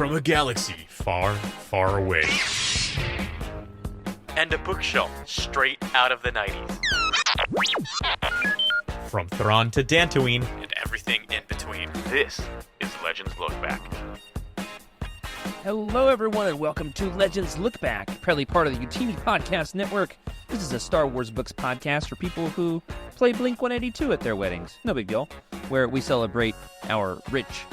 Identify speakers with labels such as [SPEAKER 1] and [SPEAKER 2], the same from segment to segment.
[SPEAKER 1] from a galaxy far, far away.
[SPEAKER 2] And a bookshelf straight out of the 90s.
[SPEAKER 1] From Thrawn to Dantooine
[SPEAKER 2] And everything in between. This is Legends Look Back.
[SPEAKER 3] Hello, everyone, and welcome to Legends Look Back, proudly part of the Utini Podcast Network. This is a Star Wars books podcast for people who play Blink-182 at their weddings. No big deal. Where we celebrate our rich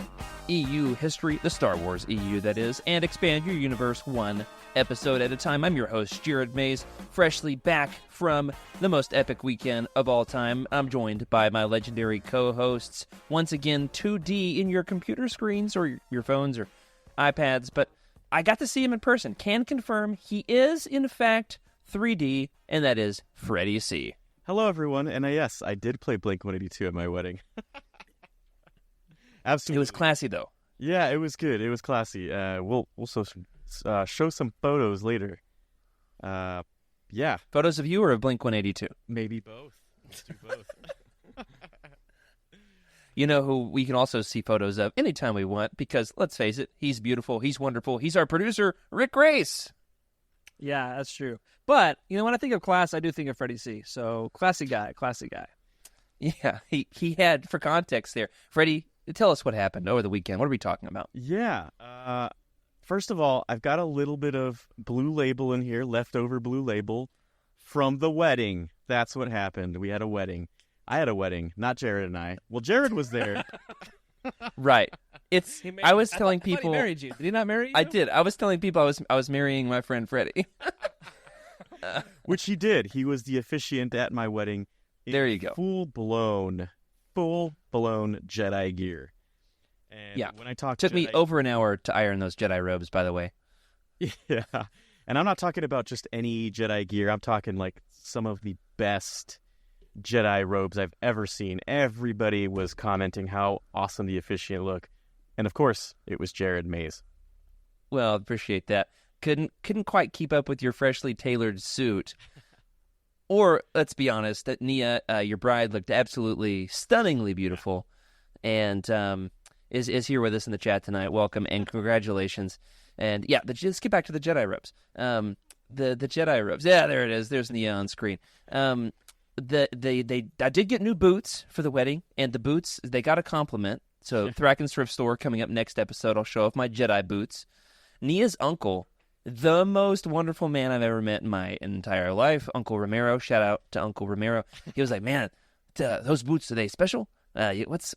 [SPEAKER 3] EU history, the Star Wars EU, that is, and expand your universe one episode at a time. I'm your host, Jared Mays, freshly back from the most epic weekend of all time. I'm joined by my legendary co-hosts, once again, 2D in your computer screens or your phones or iPads, but I got to see him in person. Can confirm he is, in fact, 3D, and that is Freddy C.
[SPEAKER 4] Hello, everyone, and yes, I did play Blink-182 at my wedding. Absolutely.
[SPEAKER 3] It was classy, though.
[SPEAKER 4] Yeah, it was good. It was classy. We'll show some photos later. Yeah.
[SPEAKER 3] Photos of you or of Blink-182?
[SPEAKER 4] Maybe both. Let's do both.
[SPEAKER 3] You know who we can also see photos of anytime we want, because, let's face it, he's beautiful, he's wonderful, he's our producer, Rick Grace.
[SPEAKER 5] Yeah, that's true. But, you know, when I think of class, I do think of Freddy C. So, classy guy.
[SPEAKER 3] Yeah, he had, for context there, Freddy, tell us what happened over the weekend. What are we talking about?
[SPEAKER 4] Yeah. First of all, I've got a little bit of Blue Label in here, leftover Blue Label from the wedding. That's what happened. We had a wedding. I had a wedding, not Jared and I. Well, Jared was there.
[SPEAKER 3] Right. I was telling people.
[SPEAKER 5] He married you. Did he not marry you?
[SPEAKER 3] I did. I was telling people I was marrying my friend Freddy.
[SPEAKER 4] Which he did. He was the officiant at my wedding.
[SPEAKER 3] There you go.
[SPEAKER 4] Full-blown Jedi gear. And
[SPEAKER 3] yeah.
[SPEAKER 4] When I talk
[SPEAKER 3] Took me over an hour to iron those Jedi robes, by the way.
[SPEAKER 4] Yeah. And I'm not talking about just any Jedi gear. I'm talking like some of the best Jedi robes I've ever seen. Everybody was commenting how awesome the officiant looked. And of course, it was Jared Mays.
[SPEAKER 3] Well, appreciate that. Couldn't quite keep up with your freshly tailored suit. Or, let's be honest, that Nia, your bride, looked absolutely stunningly beautiful, and is here with us in the chat tonight. Welcome and congratulations. And yeah, let's get back to the Jedi robes. The Jedi robes. Yeah, there it is. There's Nia on screen. I did get new boots for the wedding, and the boots, they got a compliment. So Thraken's Thrift Store coming up next episode. I'll show off my Jedi boots. Nia's uncle, the most wonderful man I've ever met in my entire life, Uncle Romero. Shout out to Uncle Romero. He was like, "Man, those boots, are they special? What's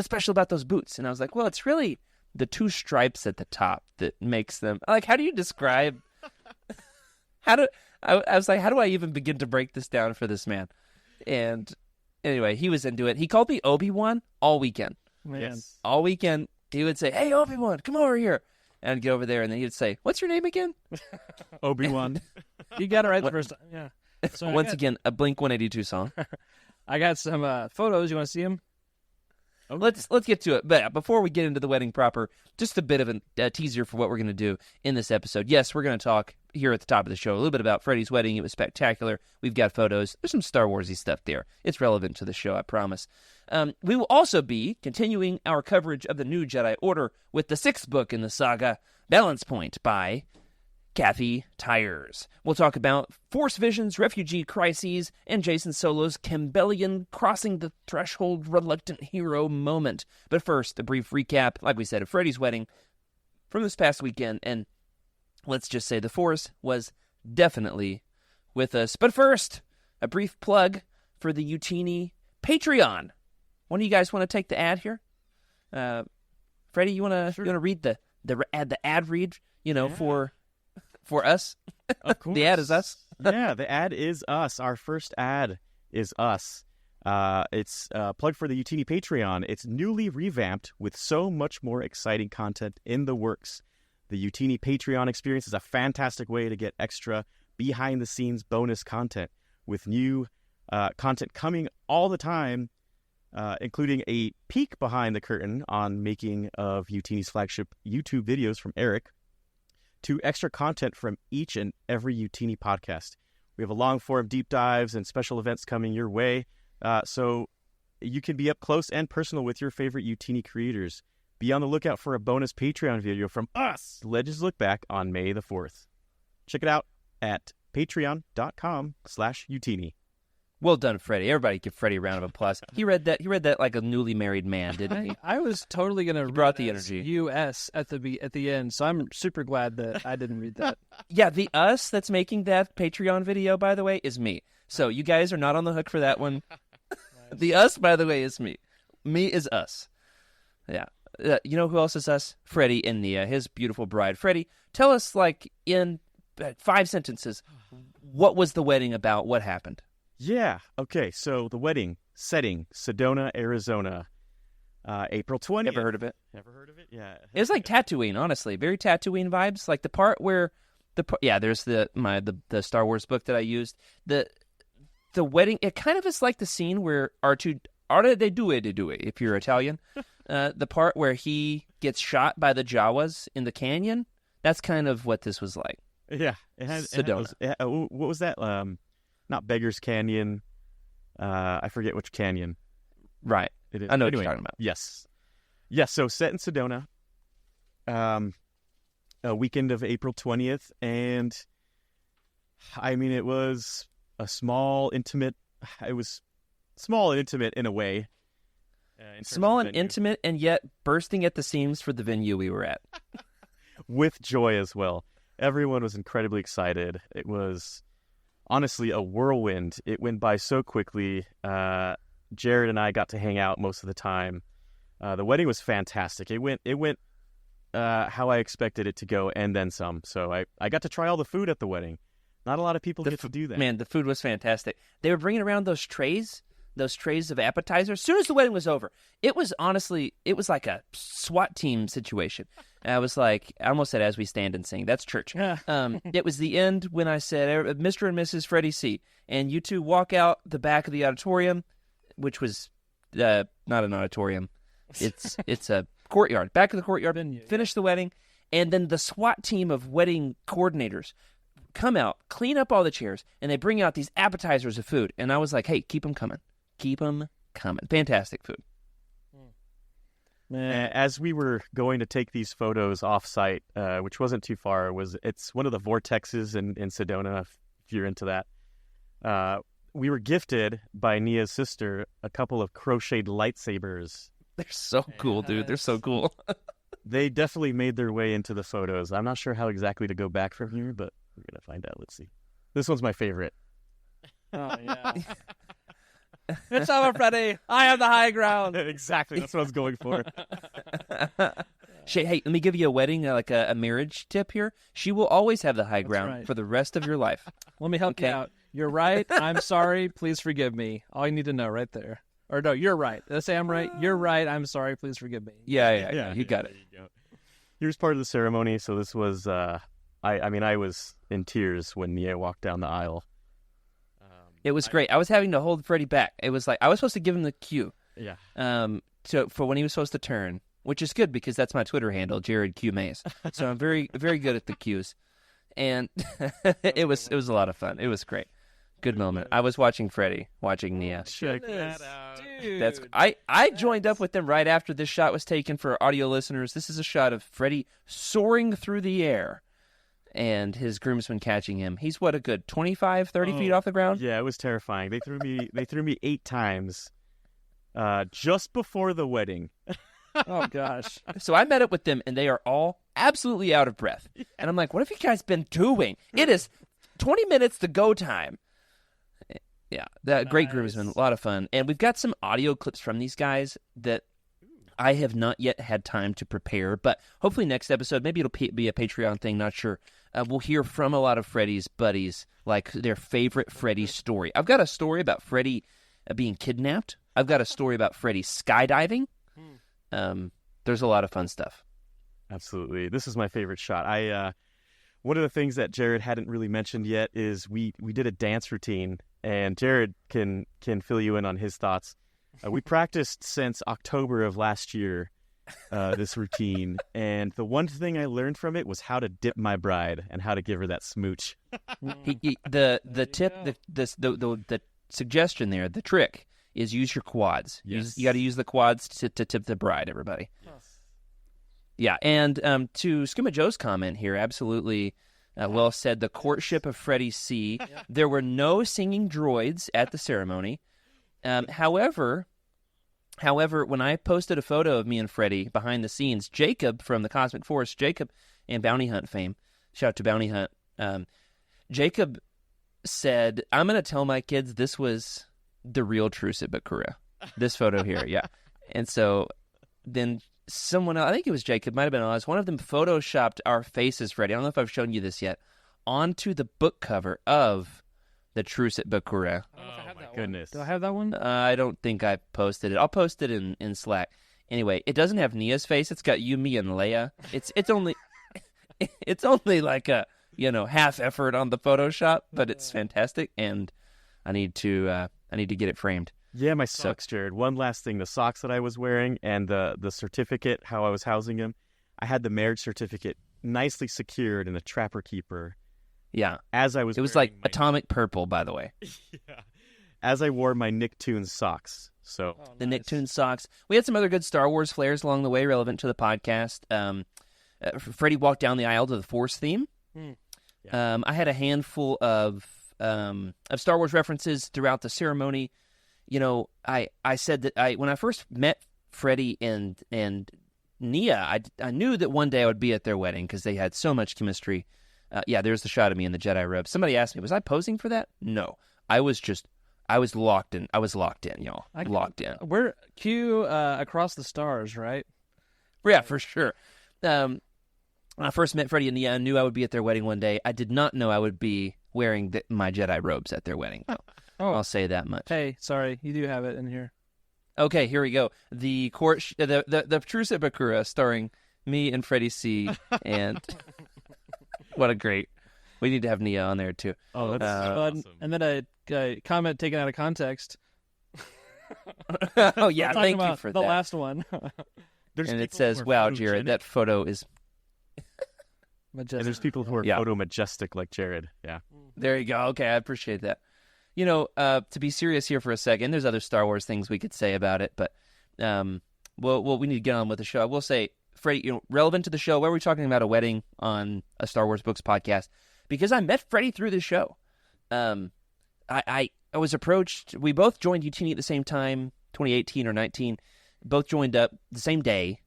[SPEAKER 3] special about those boots?" And I was like, "Well, it's really the two stripes at the top that makes them." Like, how do you describe? I was like, how do I even begin to break this down for this man? And anyway, he was into it. He called me Obi-Wan all weekend.
[SPEAKER 5] Man.
[SPEAKER 4] Yes.
[SPEAKER 3] All weekend, he would say, "Hey, Obi-Wan, come over here." And I'd get over there, and then he'd say, "What's your name again?"
[SPEAKER 4] Obi-Wan.
[SPEAKER 5] You got it right the first time. Yeah. So
[SPEAKER 3] Once again, a Blink-182 song.
[SPEAKER 5] I got some photos. You want to see them?
[SPEAKER 3] Let's get to it. But before we get into the wedding proper, just a bit of a teaser for what we're going to do in this episode. Yes, we're going to talk here at the top of the show a little bit about Freddy's wedding. It was spectacular. We've got photos. There's some Star Wars-y stuff there. It's relevant to the show, I promise. We will also be continuing our coverage of the new Jedi Order with the 6th book in the saga, Balance Point by Kathy Tyers. We'll talk about Force Visions, Refugee, Crises, and Jacen Solo's Campbellian crossing the threshold reluctant hero moment. But first, a brief recap, like we said, of Freddy's wedding from this past weekend. And let's just say the Force was definitely with us. But first, a brief plug for the Utini Patreon. One of you guys want to take the ad here? Freddy, you want to read the ad read? For us.
[SPEAKER 4] Of course.
[SPEAKER 3] The ad is us.
[SPEAKER 4] Yeah, the ad is us. Our first ad is us. It's plug for the Utini Patreon. It's newly revamped with so much more exciting content in the works. The Utini Patreon experience is a fantastic way to get extra behind-the-scenes bonus content with new content coming all the time, including a peek behind the curtain on making of Utini's flagship YouTube videos from Eric, to extra content from each and every Utini podcast. We have a long-form deep dives and special events coming your way, so you can be up close and personal with your favorite Utini creators. Be on the lookout for a bonus Patreon video from us, Legends Look Back, on May the 4th. Check it out at patreon.com/Utini.
[SPEAKER 3] Well done, Freddy. Everybody give Freddy a round of applause. He read that like a newly married man, didn't he?
[SPEAKER 5] I was totally gonna
[SPEAKER 3] brought the
[SPEAKER 5] read as
[SPEAKER 3] energy.
[SPEAKER 5] US at the end, so I'm super glad that I didn't read that.
[SPEAKER 3] Yeah, the us that's making that Patreon video, by the way, is me. So you guys are not on the hook for that one. The us, by the way, is me. Me is us. Yeah. You know who else is us? Freddy and Nia, his beautiful bride. Freddy, tell us, like, in 5 sentences, what was the wedding about? What happened?
[SPEAKER 4] Yeah. Okay. So the wedding setting, Sedona, Arizona, April 20th.
[SPEAKER 3] Never heard of it.
[SPEAKER 4] Never heard of it? Yeah.
[SPEAKER 3] It was like Tatooine, honestly. Very Tatooine vibes. Like the part where there's the Star Wars book that I used. The wedding, it kind of is like the scene where R2 they do it if you're Italian. The part where he gets shot by the Jawas in the canyon. That's kind of what this was like.
[SPEAKER 4] Yeah.
[SPEAKER 3] Sedona.
[SPEAKER 4] What was that? Not Beggar's Canyon. I forget which canyon.
[SPEAKER 3] Right.
[SPEAKER 4] It is.
[SPEAKER 3] I know what
[SPEAKER 4] Anyway,
[SPEAKER 3] you're talking about.
[SPEAKER 4] Yes. Yes, so set in Sedona. A weekend of April 20th. And, I mean, it was a small, intimate in a way.
[SPEAKER 3] Small and intimate, and yet bursting at the seams for the venue we were at.
[SPEAKER 4] With joy as well. Everyone was incredibly excited. It was honestly a whirlwind. It went by so quickly. Jared and I got to hang out most of the time. The wedding was fantastic. It went how I expected it to go, and then some. So I got to try all the food at the wedding. Not a lot of people get to do that.
[SPEAKER 3] Man, the food was fantastic. They were bringing around those trays of appetizers. As soon as the wedding was over, it was like a SWAT team situation. I was like, I almost said, as we stand and sing. That's church. It was the end when I said, Mr. and Mrs. Freddy C. And you two walk out the back of the auditorium, which was not an auditorium. It's a courtyard. Back of the courtyard. Finish the wedding. And then the SWAT team of wedding coordinators come out, clean up all the chairs, and they bring out these appetizers of food. And I was like, hey, keep them coming. Keep them coming. Fantastic food.
[SPEAKER 4] Man. As we were going to take these photos off-site, which wasn't too far, it's one of the vortexes in Sedona, if you're into that. We were gifted by Nia's sister a couple of crocheted lightsabers.
[SPEAKER 3] They're so cool, dude. They're so cool.
[SPEAKER 4] They definitely made their way into the photos. I'm not sure how exactly to go back from here, but we're going to find out. Let's see. This one's my favorite.
[SPEAKER 5] Oh, yeah. It's over, Freddy. I have the high ground.
[SPEAKER 4] Exactly. That's what I was going for.
[SPEAKER 3] Hey, let me give you a wedding, like a marriage tip here. She will always have the high ground
[SPEAKER 5] right.
[SPEAKER 3] for the rest of your life.
[SPEAKER 5] Let me help you out. You're right. I'm sorry. Please forgive me. All you need to know right there. Or no, you're right. Let's say I'm right. You're right. I'm sorry. Please forgive me.
[SPEAKER 3] Yeah. You got it.
[SPEAKER 4] Go. Here's part of the ceremony. So this was, I was in tears when Nia walked down the aisle.
[SPEAKER 3] It was great. I was having to hold Freddy back. It was like I was supposed to give him the cue.
[SPEAKER 4] Yeah.
[SPEAKER 3] For when he was supposed to turn, which is good because that's my Twitter handle, Jared Q Mays. So I'm very, very good at the cues, and it was a lot of fun. It was great. Good moment. I was watching Freddy, watching Nia.
[SPEAKER 4] Check that out.
[SPEAKER 5] Dude.
[SPEAKER 3] I joined up with them right after this shot was taken for audio listeners. This is a shot of Freddy soaring through the air. And his groomsmen catching him. He's what, a good 25, 30 feet off the ground?
[SPEAKER 4] Yeah, it was terrifying. They threw me 8 times just before the wedding.
[SPEAKER 5] Oh, gosh.
[SPEAKER 3] So I met up with them, and they are all absolutely out of breath. And I'm like, what have you guys been doing? It is 20 minutes to go time. Yeah, that great groomsmen, a lot of fun. And we've got some audio clips from these guys that I have not yet had time to prepare, but hopefully next episode, maybe it'll be a Patreon thing, not sure. We'll hear from a lot of Freddy's buddies, like their favorite Freddy story. I've got a story about Freddy being kidnapped. I've got a story about Freddy skydiving. There's a lot of fun stuff.
[SPEAKER 4] Absolutely. This is my favorite shot. One of the things that Jared hadn't really mentioned yet is we did a dance routine, and Jared can fill you in on his thoughts. We practiced since October of last year, this routine, and the one thing I learned from it was how to dip my bride and how to give her that smooch.
[SPEAKER 3] The suggestion there, the trick is use your quads.
[SPEAKER 4] Yes.
[SPEAKER 3] You got to use the quads to tip the bride. Everybody. Yeah, and to Skooma Joe's comment here, absolutely well said. The courtship of Freddy C. There were no singing droids at the ceremony. However, when I posted a photo of me and Freddy behind the scenes, Jacob from the Cosmic Force, Jacob and Bounty Hunt fame, shout out to Bounty Hunt, Jacob said, I'm going to tell my kids this was the real Trucid Bakura. This photo here, yeah. And so then someone else, I think it was Jacob, might have been Oz, one of them photoshopped our faces, Freddy, I don't know if I've shown you this yet, onto the book cover of the Trucid Bakura.
[SPEAKER 4] Goodness.
[SPEAKER 5] Do I have that one?
[SPEAKER 3] I don't think I posted it. I'll post it in Slack. Anyway, it doesn't have Nia's face. It's got you, me, and Leia. It's only it's only like a half effort on the Photoshop, but it's fantastic, and I need to get it framed.
[SPEAKER 4] Yeah, my socks, Jared. One last thing: the socks that I was wearing and the certificate, how I was housing them. I had the marriage certificate nicely secured in a trapper keeper.
[SPEAKER 3] Yeah,
[SPEAKER 4] as I was.
[SPEAKER 3] It was like atomic purple, by the way.
[SPEAKER 4] Yeah. As I wore my Nicktoons socks. So
[SPEAKER 3] the Nicktoons socks. We had some other good Star Wars flares along the way relevant to the podcast. Freddy walked down the aisle to the Force theme.
[SPEAKER 4] Yeah.
[SPEAKER 3] I had a handful of Star Wars references throughout the ceremony. I said that when I first met Freddy and Nia, I knew that one day I would be at their wedding because they had so much chemistry. There's the shot of me in the Jedi robe. Somebody asked me, was I posing for that? No, I was locked in. I was locked in, y'all. Locked in.
[SPEAKER 5] We're Q across the stars, right?
[SPEAKER 3] Yeah, for sure. When I first met Freddy and Nia, I knew I would be at their wedding one day. I did not know I would be wearing my Jedi robes at their wedding. I'll say that much.
[SPEAKER 5] Hey, sorry, you do have it in here.
[SPEAKER 3] Okay, here we go. The Trucid Bakura, starring me and Freddy C. And what a great. We need to have Nia on there too.
[SPEAKER 4] Oh, that's awesome.
[SPEAKER 5] And then a comment taken out of context.
[SPEAKER 3] Oh yeah, thank you for
[SPEAKER 5] the
[SPEAKER 3] that.
[SPEAKER 5] last one.
[SPEAKER 3] And it says, "Wow, Jared, that photo is."
[SPEAKER 5] Majestic.
[SPEAKER 4] And there's people who are photo majestic like Jared. Yeah.
[SPEAKER 3] There you go. Okay, I appreciate that. To be serious here for a second, there's other Star Wars things we could say about it, but we need to get on with the show. I will say, Freddy, relevant to the show, where we're talking about a wedding on a Star Wars Books podcast, because I met Freddy through the show. I was approached. We both joined UTN at the same time, 2018 or 19. Both joined up the same day.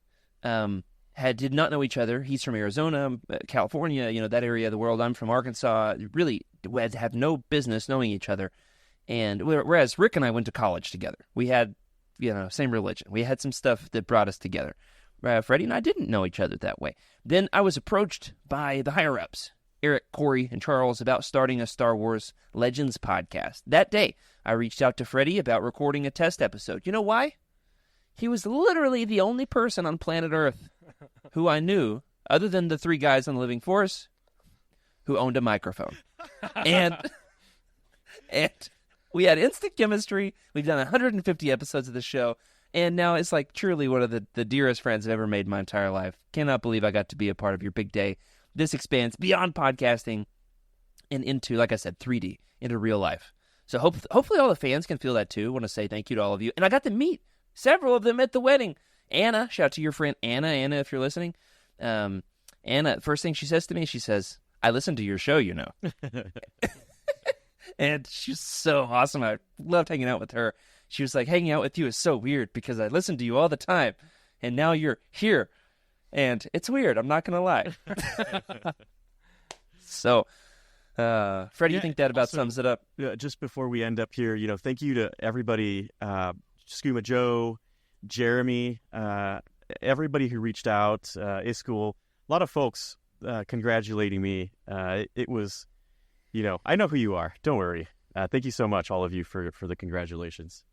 [SPEAKER 3] Did not know each other. He's from Arizona, California, that area of the world. I'm from Arkansas. Really have no business knowing each other. And whereas Rick and I went to college together, we had, same religion. We had some stuff that brought us together. Freddie and I didn't know each other that way. Then I was approached by the higher ups, Eric, Corey, and Charles, about starting a Star Wars Legends podcast. That day, I reached out to Freddie about recording a test episode. You know why? He was literally the only person on planet Earth who I knew, other than the three guys on the Living Force, who owned a microphone. And we had instant chemistry. We've done 150 episodes of the show. And now it's like truly one of the dearest friends I've ever made in my entire life. Cannot believe I got to be a part of your big day. This expands beyond podcasting and into, like I said, 3D, into real life. So hopefully all the fans can feel that too. I want to say thank you to all of you. And I got to meet several of them at the wedding. Anna, shout out to your friend Anna. Anna, if you're listening. Anna, first thing she says to me, she says, I listen to your show, And she's so awesome. I loved hanging out with her. She was like, hanging out with you is so weird because I listen to you all the time. And now you're here. And it's weird. I'm not going to lie. So, Freddie, you think that about sums it up?
[SPEAKER 4] Just before we end up here, thank you to everybody, Skooma Joe, Jeremy, everybody who reached out, Iskul, a lot of folks congratulating me. It was, I know who you are. Don't worry. Thank you so much, all of you, for the congratulations.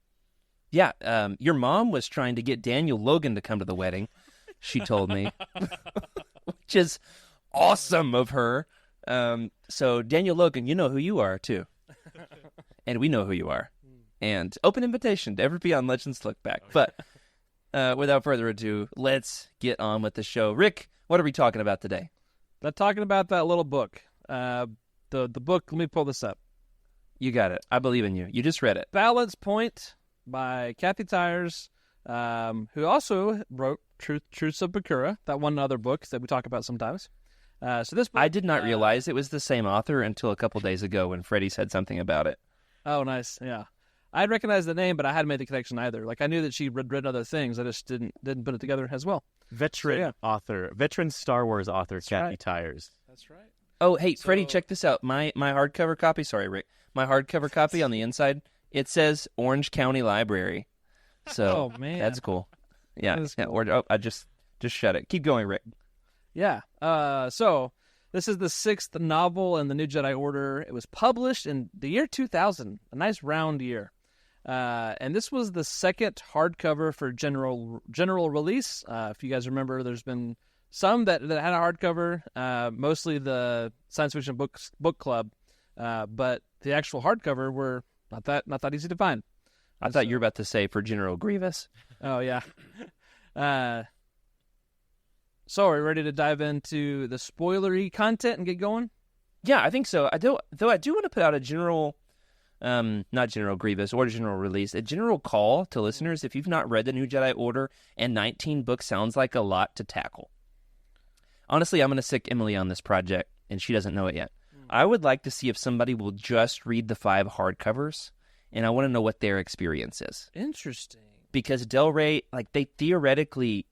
[SPEAKER 3] Yeah, your mom was trying to get Daniel Logan to come to the wedding, she told me, which is awesome of her. So Daniel Logan, you know who you are, too. And we know who you are. And open invitation to ever be on Legends Look Back. But without further ado, let's get on with the show. Rick, what are we talking about today?
[SPEAKER 5] We're talking about that little book. The book, let me pull this up.
[SPEAKER 3] You got it. I believe in you. You just read it.
[SPEAKER 5] Balance Point by Kathy Tyers. who also wrote Truths of Bakura, that one other book that we talk about sometimes. So this book,
[SPEAKER 3] I did not realize it was the same author until a couple days ago when Freddy said something about it.
[SPEAKER 5] Oh, nice. Yeah. I'd recognized the name, but I hadn't made the connection either. Like, I knew that she read other things. I just didn't put it together as well.
[SPEAKER 4] Veteran Star Wars author, Kathy Tyers.
[SPEAKER 5] That's right.
[SPEAKER 3] Oh, hey, Freddy, check this out. My hardcover copy, sorry, Rick. My hardcover copy on the inside, it says Orange County Library. So,
[SPEAKER 5] Oh, man.
[SPEAKER 3] that's cool. Yeah.
[SPEAKER 5] That is
[SPEAKER 3] Yeah,
[SPEAKER 5] cool.
[SPEAKER 3] I just shut it. Keep going, Rick.
[SPEAKER 5] Yeah. So this is the 6th novel in the New Jedi Order. It was published in the year 2000, a nice round year. And this was the second hardcover for general release. If you guys remember, there's been some that had a hardcover, mostly the Science Fiction Book Club, but the actual hardcover were not that easy to find.
[SPEAKER 3] I thought you were about to say for General Grievous.
[SPEAKER 5] Oh yeah. So are we ready to dive into the spoilery content and get going?
[SPEAKER 3] Yeah, I think so. I do want to put out a general, not General Grievous or general release, a general call to listeners. If you've not read the New Jedi Order, and 19 books sounds like a lot to tackle. Honestly, I'm going to sick Emily on this project, and she doesn't know it yet. I would like to see if somebody will just read the 5 hardcovers, and I want to know what their experience is.
[SPEAKER 5] Interesting.
[SPEAKER 3] Because Del Rey, like, they theoretically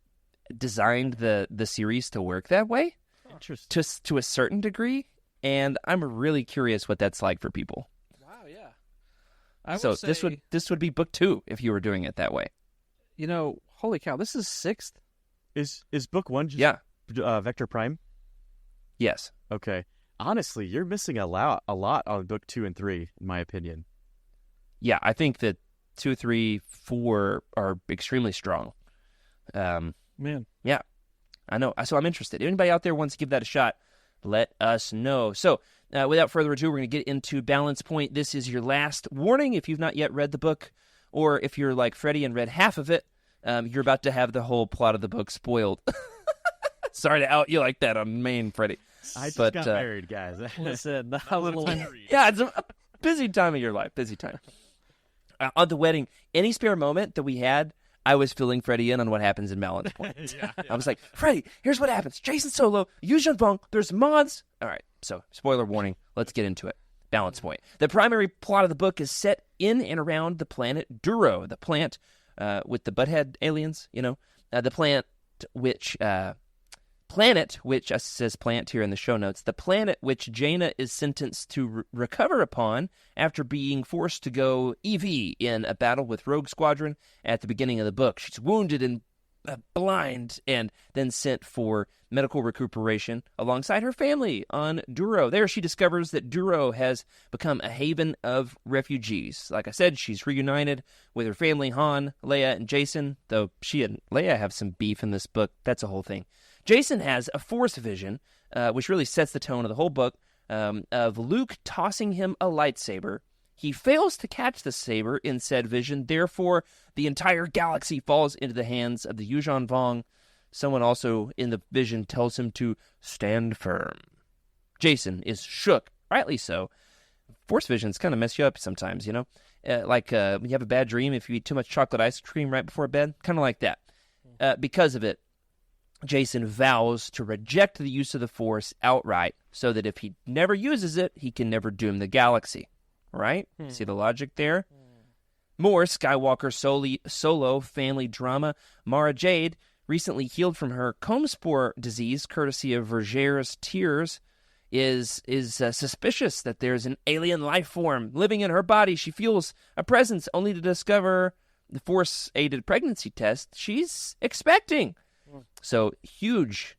[SPEAKER 3] designed the series to work that way,
[SPEAKER 4] Interesting.
[SPEAKER 3] to a certain degree, and I'm really curious what that's like for people.
[SPEAKER 5] Wow, yeah.
[SPEAKER 3] So this would be book 2 if you were doing it that way.
[SPEAKER 5] You know, holy cow, this is 6th.
[SPEAKER 4] Is book 1 just Vector Prime?
[SPEAKER 3] Yes.
[SPEAKER 4] Okay. Honestly, you're missing a lot on book 2 and 3, in my opinion.
[SPEAKER 3] Yeah, I think that 2, 3, 4 are extremely strong.
[SPEAKER 5] Man.
[SPEAKER 3] Yeah, I know. So I'm interested. If anybody out there wants to give that a shot, let us know. So without further ado, we're going to get into Balance Point. This is your last warning if you've not yet read the book, or if you're like Freddy and read half of it, you're about to have the whole plot of the book spoiled. Sorry to out you like that on main, Freddy.
[SPEAKER 4] I just got married, guys.
[SPEAKER 5] Listen, a little
[SPEAKER 3] Yeah, it's a busy time of your life. Busy time. On the wedding, any spare moment that we had, I was filling Freddy in on what happens in Balance Point. I was like, Freddy, here's what happens. Jacen Solo, Yuuzhan Vong, there's mods. All right, so spoiler warning. Let's get into it. Balance Point. The primary plot of the book is set in and around the planet Duro, the plant with the butthead aliens, the planet which says plant here in the show notes, the planet which Jaina is sentenced to recover upon after being forced to go EV in a battle with Rogue Squadron at the beginning of the book. She's wounded and blind and then sent for medical recuperation alongside her family on Duro. There she discovers that Duro has become a haven of refugees. Like I said, she's reunited with her family, Han, Leia, and Jacen, though she and Leia have some beef in this book. That's a whole thing. Jacen has a force vision, which really sets the tone of the whole book, of Luke tossing him a lightsaber. He fails to catch the saber in said vision, therefore the entire galaxy falls into the hands of the Yuuzhan Vong. Someone also in the vision tells him to stand firm. Jacen is shook, rightly so. Force visions kind of mess you up sometimes, like when you have a bad dream if you eat too much chocolate ice cream right before bed, kind of like that. Because of it, Jacen vows to reject the use of the Force outright so that if he never uses it, he can never doom the galaxy. Right? See the logic there? More Skywalker solo family drama. Mara Jade, recently healed from her comb spore disease, courtesy of Vergère's tears, is suspicious that there's an alien life form living in her body. She feels a presence only to discover the Force-aided pregnancy test she's expecting. So huge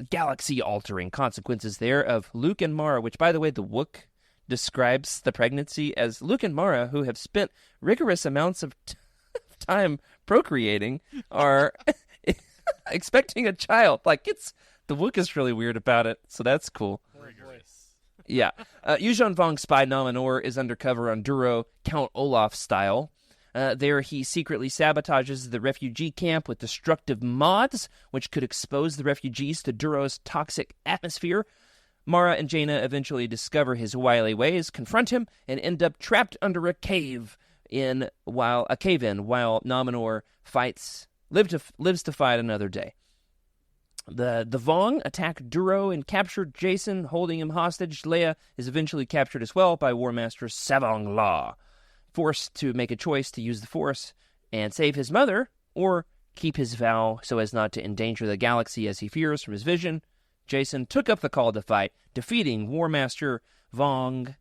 [SPEAKER 3] galaxy-altering consequences there of Luke and Mara, which, by the way, the Wook describes the pregnancy as Luke and Mara, who have spent rigorous amounts of time procreating, are expecting a child. Like, the Wook is really weird about it, so that's cool. Yeah. Yuuzhan Vong's spy Nominor is undercover on Duro, Count Olaf style. There he secretly sabotages the refugee camp with destructive mods, which could expose the refugees to Duro's toxic atmosphere. Mara and Jaina eventually discover his wily ways, confront him, and end up trapped under a cave while Nominor lives to fight another day. The Vong attack Duro and captured Jacen, holding him hostage. Leia is eventually captured as well by War Master Savong Law, forced to make a choice to use the Force and save his mother, or keep his vow so as not to endanger the galaxy as he fears from his vision. Jacen took up the call to fight, defeating War Master Vong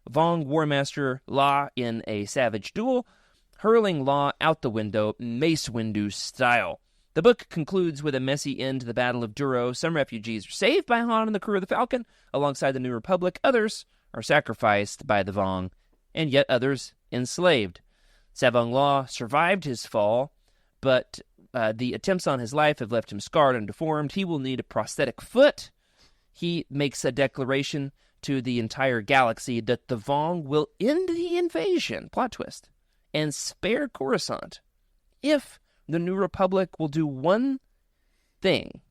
[SPEAKER 3] War Master Law in a savage duel, hurling Law out the window, Mace Windu style. The book concludes with a messy end to the Battle of Duro. Some refugees are saved by Han and the crew of the Falcon, alongside the New Republic. Others are sacrificed by the Vong, and yet others enslaved. Savong Law survived his fall, but the attempts on his life have left him scarred and deformed. He will need a prosthetic foot. He makes a declaration to the entire galaxy that the Vong will end the invasion, plot twist, and spare Coruscant if the New Republic will do one thing.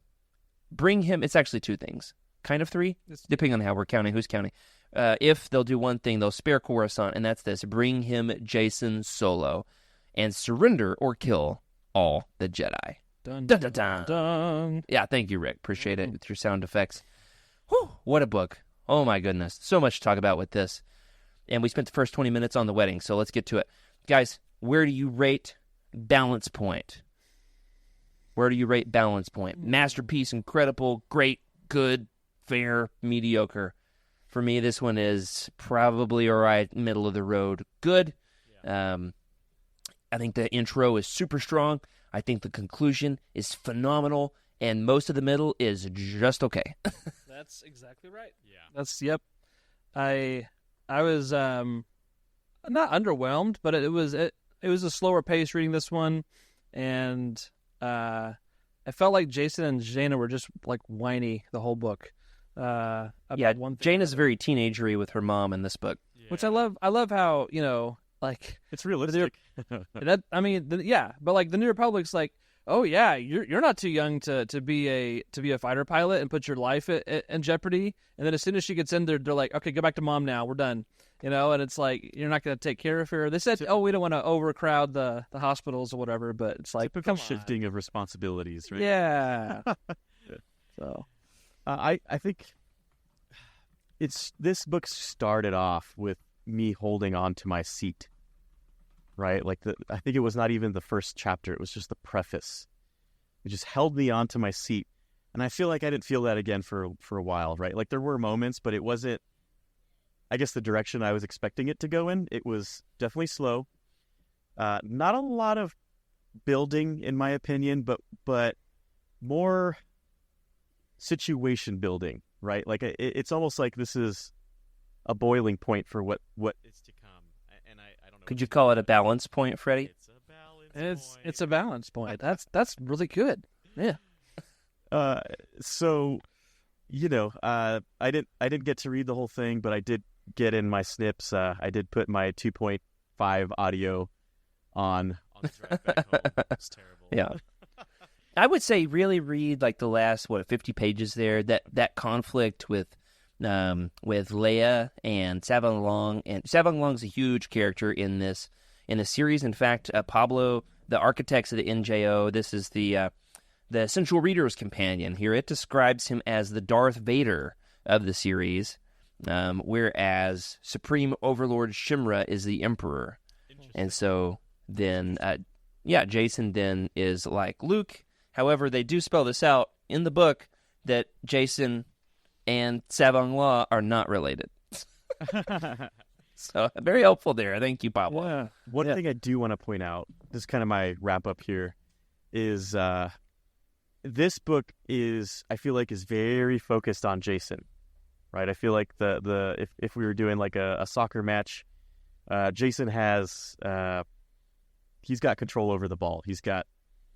[SPEAKER 3] Bring him, it's actually two things, kind of three, depending on how we're counting, who's counting. If they'll do one thing, they'll spare Coruscant, and that's this: bring him Jacen solo and surrender or kill all the Jedi.
[SPEAKER 5] Dun,
[SPEAKER 3] Dun, dun, dun.
[SPEAKER 5] dun.
[SPEAKER 3] Yeah, thank you, Rick. Appreciate it with your sound effects. Whew, what a book. Oh, my goodness. So much to talk about with this. And we spent the first 20 minutes on the wedding, so let's get to it. Guys, where do you rate Balance Point? Where do you rate Balance Point? Masterpiece, incredible, great, good, fair, mediocre. For me, this one is probably all right, middle of the road. Good. Yeah. I think the intro is super strong. I think the conclusion is phenomenal. And most of the middle is just okay.
[SPEAKER 5] That's exactly right. Yeah. Yep. I was not underwhelmed, but it was a slower pace reading this one, and I felt like Jacen and Jaina were just like whiny the whole book. About one thing.
[SPEAKER 3] Jaina's very teenagery with her mom in this book,
[SPEAKER 5] which I love. I love how like
[SPEAKER 4] it's realistic.
[SPEAKER 5] but like the New Republic's like, oh yeah, you're not too young to be a fighter pilot and put your life in jeopardy. And then as soon as she gets in there, they're like, okay, go back to mom now. We're done. And it's like, you're not going to take care of her. They said, we don't want to overcrowd the hospitals or whatever, but it's like,
[SPEAKER 4] typical shifting of responsibilities, right?
[SPEAKER 5] Yeah. So,
[SPEAKER 4] I think this book started off with me holding on to my seat, right? Like I think it was not even the first chapter; it was just the preface. It just held me onto my seat, and I feel like I didn't feel that again for a while, right? Like there were moments, but it wasn't, I guess, the direction I was expecting it to go in. It was definitely slow. Not a lot of building, in my opinion, but more situation building, right? Like it's almost like this is a boiling point for what is to come. And I don't know.
[SPEAKER 3] Could you call it a balance point, Freddy?
[SPEAKER 4] It's a balance point.
[SPEAKER 5] It's a balance point. That's really good. Yeah.
[SPEAKER 4] So, I didn't get to read the whole thing, but I did get in my snips. I did put my 2.5 audio on the drive back home. It's terrible.
[SPEAKER 3] Yeah. I would say really read like the last 50 pages there. That conflict with Leia and Savong Long, and Savong Long's a huge character in the series. In fact, Pablo, the architects of the NJO, this is the Central Reader's Companion. Here it describes him as the Darth Vader of the series, whereas Supreme Overlord Shimra is the Emperor. And so then, Jacen then is like Luke. However, they do spell this out in the book that Jacen and Savong Law are not related. So very helpful there. Thank you, Pablo.
[SPEAKER 5] Yeah.
[SPEAKER 4] One thing I do want to point out, this is kind of my wrap up here, is this book I feel like is very focused on Jacen, right? I feel like if we were doing like a soccer match, Jacen has he's got control over the ball. He's got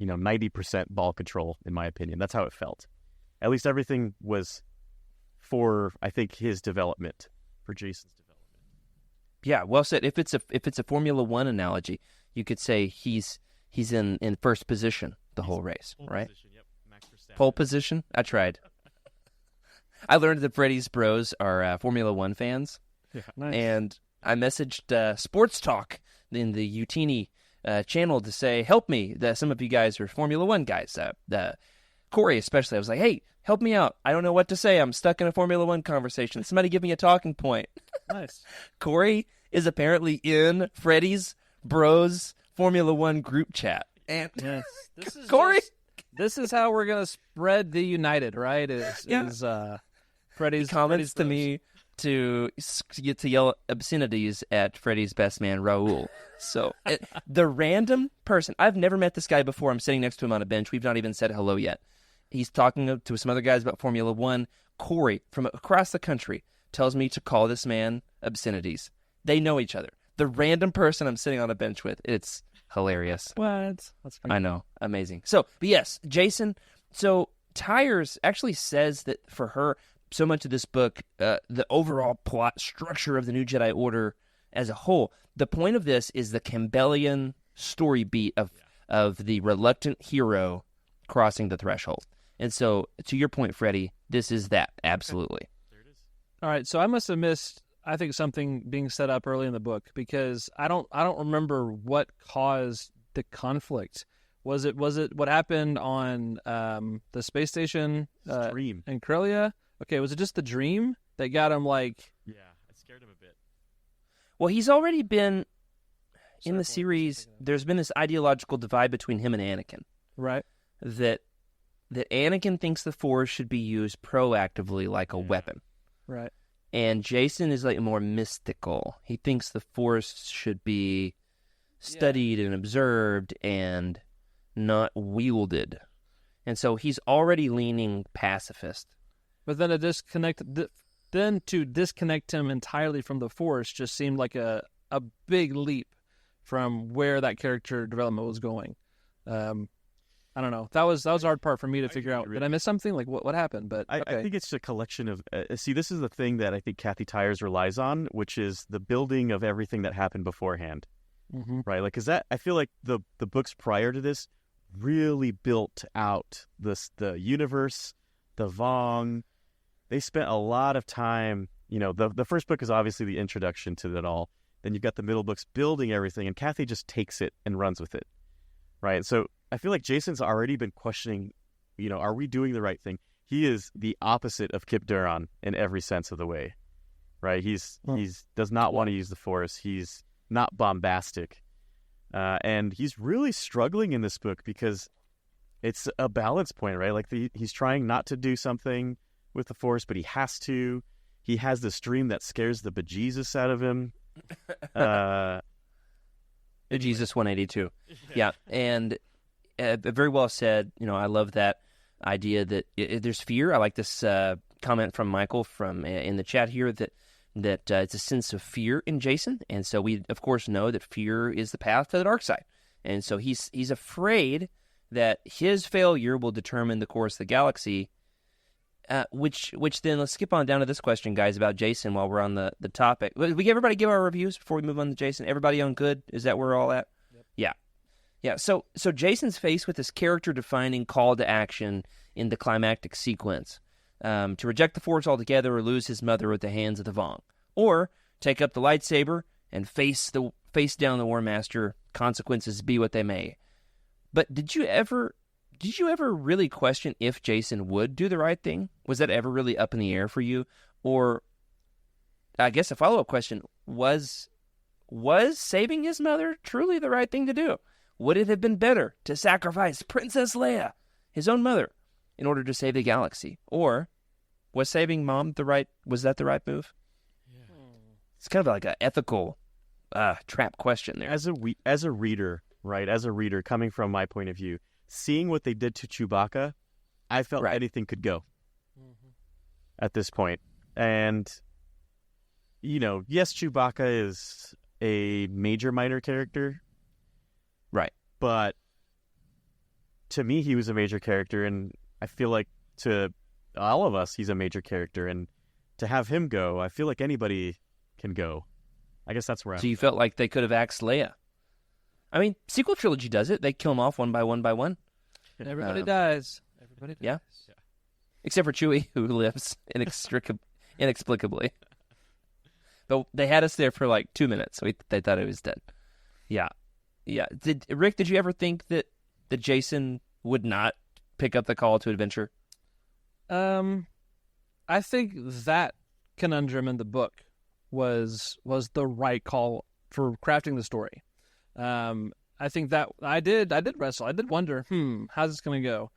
[SPEAKER 4] 90% ball control, in my opinion. That's how it felt. At least everything was for, I think, his development, for Jacen's development.
[SPEAKER 3] Yeah, well said. If it's a Formula One analogy, you could say he's in first position the whole race, right?
[SPEAKER 4] Position, yep. Max Verstappen.
[SPEAKER 3] Pole position. I tried. I learned that Freddy's bros are Formula One fans,
[SPEAKER 5] Nice.
[SPEAKER 3] and I messaged Sports Talk in the Utini channel to say, help me. Some of you guys are Formula One guys. Corey especially, I was like, hey, help me out. I don't know what to say. I'm stuck in a Formula One conversation. Somebody give me a talking point.
[SPEAKER 5] Nice.
[SPEAKER 3] Corey is apparently in Freddy's Bros Formula One group chat. And
[SPEAKER 5] Yes. This is
[SPEAKER 3] Corey?
[SPEAKER 5] This is how we're gonna spread the United, right? Is Freddy's
[SPEAKER 3] comments
[SPEAKER 5] Freddy's
[SPEAKER 3] to
[SPEAKER 5] Bros.
[SPEAKER 3] me to get to yell obscenities at Freddy's best man, Raul. So the random person, I've never met this guy before. I'm sitting next to him on a bench. We've not even said hello yet. He's talking to some other guys about Formula One. Corey from across the country tells me to call this man obscenities. They know each other. The random person I'm sitting on a bench with. It's hilarious.
[SPEAKER 5] What? That's pretty
[SPEAKER 3] I know. Amazing. So, but yes, Jacen. So Tyers actually says that for her, so much of this book, the overall plot structure of the New Jedi Order as a whole, the point of this is the Campbellian story beat of the reluctant hero crossing the threshold. And so, to your point, Freddy, this is that. Absolutely.
[SPEAKER 5] All right, so I must have missed, I think, something being set up early in the book because I don't remember what caused the conflict. Was it what happened on the space station
[SPEAKER 4] Dream.
[SPEAKER 5] in Corellia? Okay, was it just the dream that got him like?
[SPEAKER 4] Yeah, it scared him a bit.
[SPEAKER 3] Well, he's already been in the
[SPEAKER 5] Sorry,
[SPEAKER 3] series. There's been this ideological divide between him and Anakin.
[SPEAKER 5] Right.
[SPEAKER 3] That Anakin thinks the Force should be used proactively like a weapon.
[SPEAKER 5] Right.
[SPEAKER 3] And Jacen is like more mystical. He thinks the Force should be studied and observed and not wielded. And so he's already leaning pacifist.
[SPEAKER 5] But then to disconnect him entirely from the Force just seemed like a big leap from where that character development was going. I don't know. That was a hard part for me to figure out. Did I miss something? Like what happened? But
[SPEAKER 4] I
[SPEAKER 5] okay.
[SPEAKER 4] think it's a collection of see, this is the thing that I think Kathy Tyers relies on, which is the building of everything that happened beforehand.
[SPEAKER 5] Mm-hmm.
[SPEAKER 4] Right? Like, 'cause that I feel like the books prior to this really built out the universe, the Vong. They spent a lot of time, the first book is obviously the introduction to it all. Then you've got the middle books building everything, and Kathy just takes it and runs with it. Right? So I feel like Jacen's already been questioning, are we doing the right thing? He is the opposite of Kip Duran in every sense of the way. Right? He's does not want to use the Force. He's not bombastic. And he's really struggling in this book because it's a balance point, right? Like he's trying not to do something with the Force, but he has to. He has this dream that scares the bejesus out of him.
[SPEAKER 3] Jesus 182. Yeah, and very well said. I love that idea that there's fear. I like this comment from Michael from in the chat here that it's a sense of fear in Jacen, and so we of course know that fear is the path to the dark side, and so he's afraid that his failure will determine the course of the galaxy. Which then let's skip on down to this question, guys, about Jacen while we're on the topic. Everybody give our reviews before we move on to Jacen. Everybody on good? Is that where we're all at? Yep. Yeah. So Jacen's faced with this character-defining call to action in the climactic sequence. To reject the Force altogether or lose his mother at the hands of the Vong. Or take up the lightsaber and face down the War Master, consequences be what they may. But did you ever really question if Jacen would do the right thing? Was that ever really up in the air for you? Or, I guess a follow-up question, was saving his mother truly the right thing to do? Would it have been better to sacrifice Princess Leia, his own mother, in order to save the galaxy? Or was saving Mom the right move? Yeah. It's kind of like an ethical trap question there.
[SPEAKER 4] As a reader, right? As a reader, coming from my point of view, seeing what they did to Chewbacca, I felt anything could go at this point. And, yes, Chewbacca is a major minor character.
[SPEAKER 3] Right.
[SPEAKER 4] But to me, he was a major character, and I feel like to all of us, he's a major character. And to have him go, I feel like anybody can go. I guess that's where
[SPEAKER 3] So you felt like they could have axed Leia? I mean, sequel trilogy does it. They kill them off one by one by one.
[SPEAKER 5] Everybody dies. Everybody dies.
[SPEAKER 3] Yeah. Except for Chewie, who lives inexplicably. But they had us there for like 2 minutes, so they thought he was dead. Yeah. Rick, did you ever think that Jacen would not pick up the call to adventure?
[SPEAKER 5] I think that conundrum in the book was the right call for crafting the story. I think that I did wrestle. I did wonder, how's this going to go?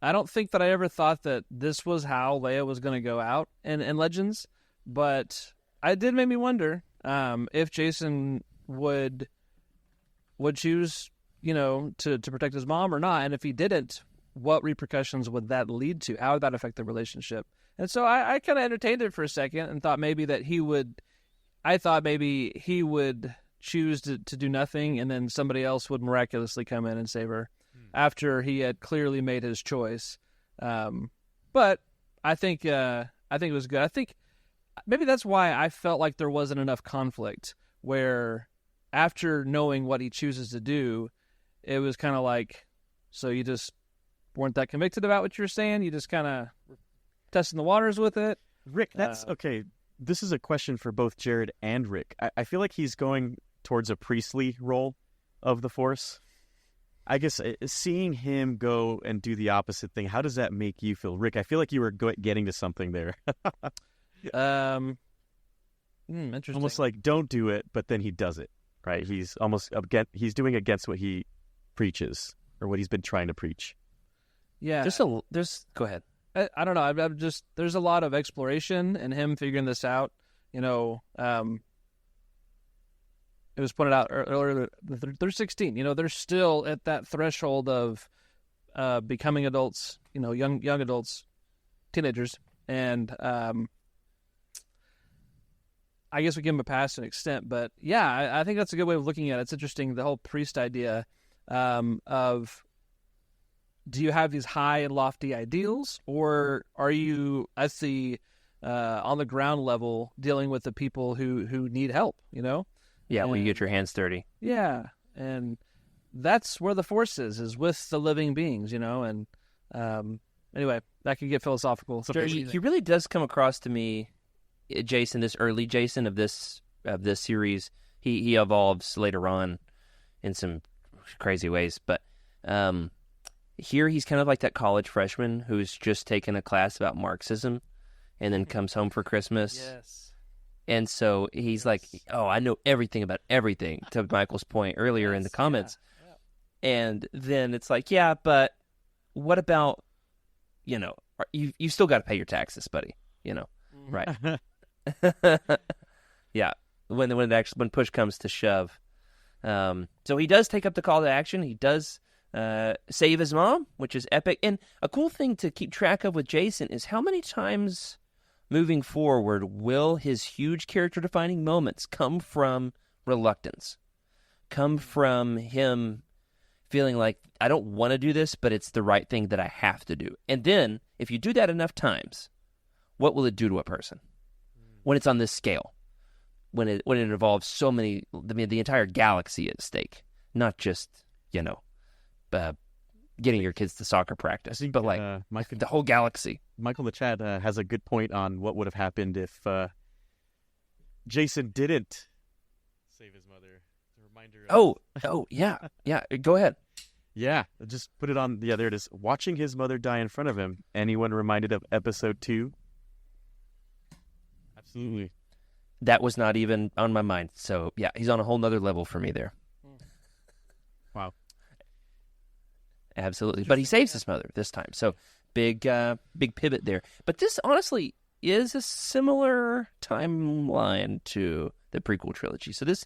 [SPEAKER 5] I don't think that I ever thought that this was how Leia was going to go out in Legends, but it did make me wonder if Jacen would choose, to protect his mom or not, and if he didn't, what repercussions would that lead to? How would that affect the relationship? And so I kind of entertained it for a second and thought maybe that he would choose to do nothing, and then somebody else would miraculously come in and save her after he had clearly made his choice. But I think it was good. I think maybe that's why I felt like there wasn't enough conflict, where after knowing what he chooses to do, it was kind of like, so you just weren't that convicted about what you were saying? You just kind of testing the waters with it?
[SPEAKER 4] Rick, that's okay. This is a question for both Jared and Rick. I feel like he's going towards a priestly role of the Force. I guess seeing him go and do the opposite thing, how does that make you feel? Rick, I feel like you were getting to something there.
[SPEAKER 5] Interesting.
[SPEAKER 4] Almost like, don't do it, but then he does it, right? He's almost he's doing against what he preaches, or what he's been trying to preach.
[SPEAKER 5] Yeah.
[SPEAKER 3] Go ahead.
[SPEAKER 5] I don't know. I'm just, there's a lot of exploration and him figuring this out. It was pointed out earlier, they're 16. They're still at that threshold of becoming adults, young adults, teenagers. And I guess we give them a pass to an extent. But yeah, I think that's a good way of looking at it. It's interesting, the whole priest idea of, do you have these high and lofty ideals, or are you at the on the ground level dealing with the people who need help?
[SPEAKER 3] Yeah, when you get your hands dirty.
[SPEAKER 5] Yeah, and that's where the Force is with the living beings. And anyway, that could get philosophical. So
[SPEAKER 3] he really does come across to me, Jacen, this early Jacen of this series. He evolves later on in some crazy ways, but. Here he's kind of like that college freshman who's just taken a class about Marxism and then comes home for Christmas.
[SPEAKER 5] Yes.
[SPEAKER 3] And so he's like, oh, I know everything about everything, to Michael's point earlier in the comments. Yeah. And then it's like, yeah, but what about, you still got to pay your taxes, buddy, right? Yeah. When push comes to shove. So he does take up the call to action. He does save his mom, which is epic. And a cool thing to keep track of with Jacen is how many times moving forward will his huge character-defining moments come from reluctance, come from him feeling like, I don't want to do this, but it's the right thing that I have to do. And then, if you do that enough times, what will it do to a person when it's on this scale? When it involves so many, the entire galaxy at stake, not just, getting your kids to soccer practice, but the whole galaxy.
[SPEAKER 4] Michael in the chat has a good point on what would have happened if Jacen didn't save his mother. A reminder.
[SPEAKER 3] Yeah. Go ahead.
[SPEAKER 4] Yeah, just put it on. Yeah, there it is. Watching his mother die in front of him. Anyone reminded of episode 2? Absolutely.
[SPEAKER 3] That was not even on my mind. So yeah, he's on a whole nother level for me there.
[SPEAKER 4] Wow.
[SPEAKER 3] Absolutely. But he saves his mother this time. So big pivot there. But this honestly is a similar timeline to the prequel trilogy. So this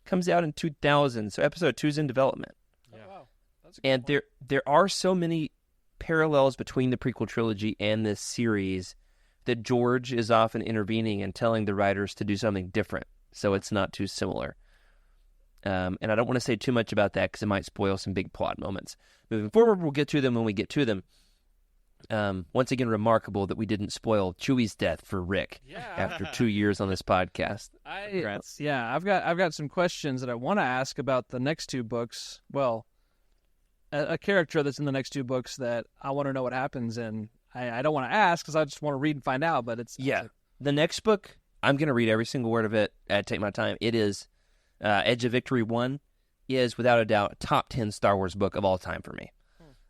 [SPEAKER 3] comes out in 2000. So episode 2 is in development.
[SPEAKER 5] Yeah. Oh, wow. That's a good
[SPEAKER 3] and
[SPEAKER 5] point.
[SPEAKER 3] there are so many parallels between the prequel trilogy and this series that George is often intervening and telling the writers to do something different. So it's not too similar. And I don't want to say too much about that because it might spoil some big plot moments. Moving forward, we'll get to them when we get to them. Once again, remarkable that we didn't spoil Chewie's death for Rick after 2 years on this podcast.
[SPEAKER 5] I've got some questions that I want to ask about the next 2 books. Well, a character that's in the next 2 books that I want to know what happens, and I don't want to ask because I just want to read and find out. But it's
[SPEAKER 3] the next book. I'm going to read every single word of it. Take my time. It is Edge of Victory 1. is without a doubt a top 10 Star Wars book of all time for me.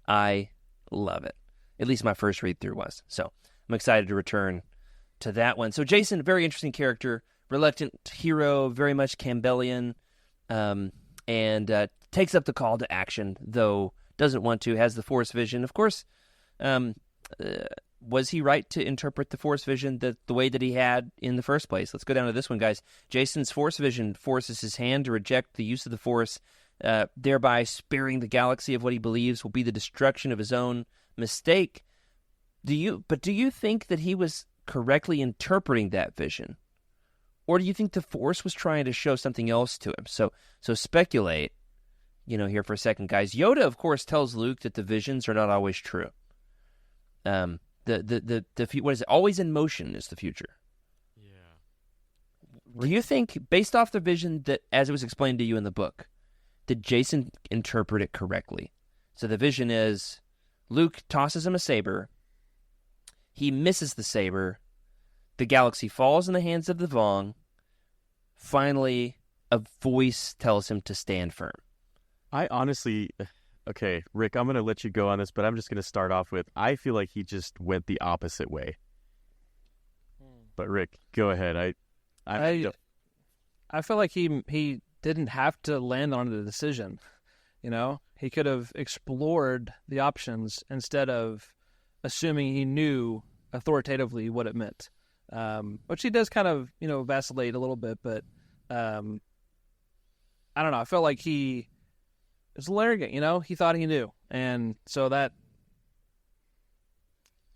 [SPEAKER 3] I love it. At least my first read through was. So I'm excited to return to that one. So Jacen, very interesting character, reluctant hero, very much Campbellian, and takes up the call to action, though doesn't want to, has the Force vision. Of course, was he right to interpret the Force vision the way that he had in the first place? Let's go down to this one, guys. Jacen's Force vision forces his hand to reject the use of the Force, thereby sparing the galaxy of what he believes will be the destruction of his own mistake. Do you think that he was correctly interpreting that vision? Or do you think the Force was trying to show something else to him? So speculate, here for a second, guys. Yoda, of course, tells Luke that the visions are not always true. The what is it? Always in motion is the future. Yeah. Do you think, based off the vision that, as it was explained to you in the book, did Jacen interpret it correctly? So the vision is Luke tosses him a saber. He misses the saber. The galaxy falls in the hands of the Vong. Finally, a voice tells him to stand firm.
[SPEAKER 4] I honestly, okay, Rick, I'm going to let you go on this, but I'm just going to start off with, I feel like he just went the opposite way. But Rick, go ahead.
[SPEAKER 5] I feel like he didn't have to land on the decision. He could have explored the options instead of assuming he knew authoritatively what it meant. Which he does kind of, vacillate a little bit, but I don't know. I felt like he was arrogant, he thought he knew. And so that,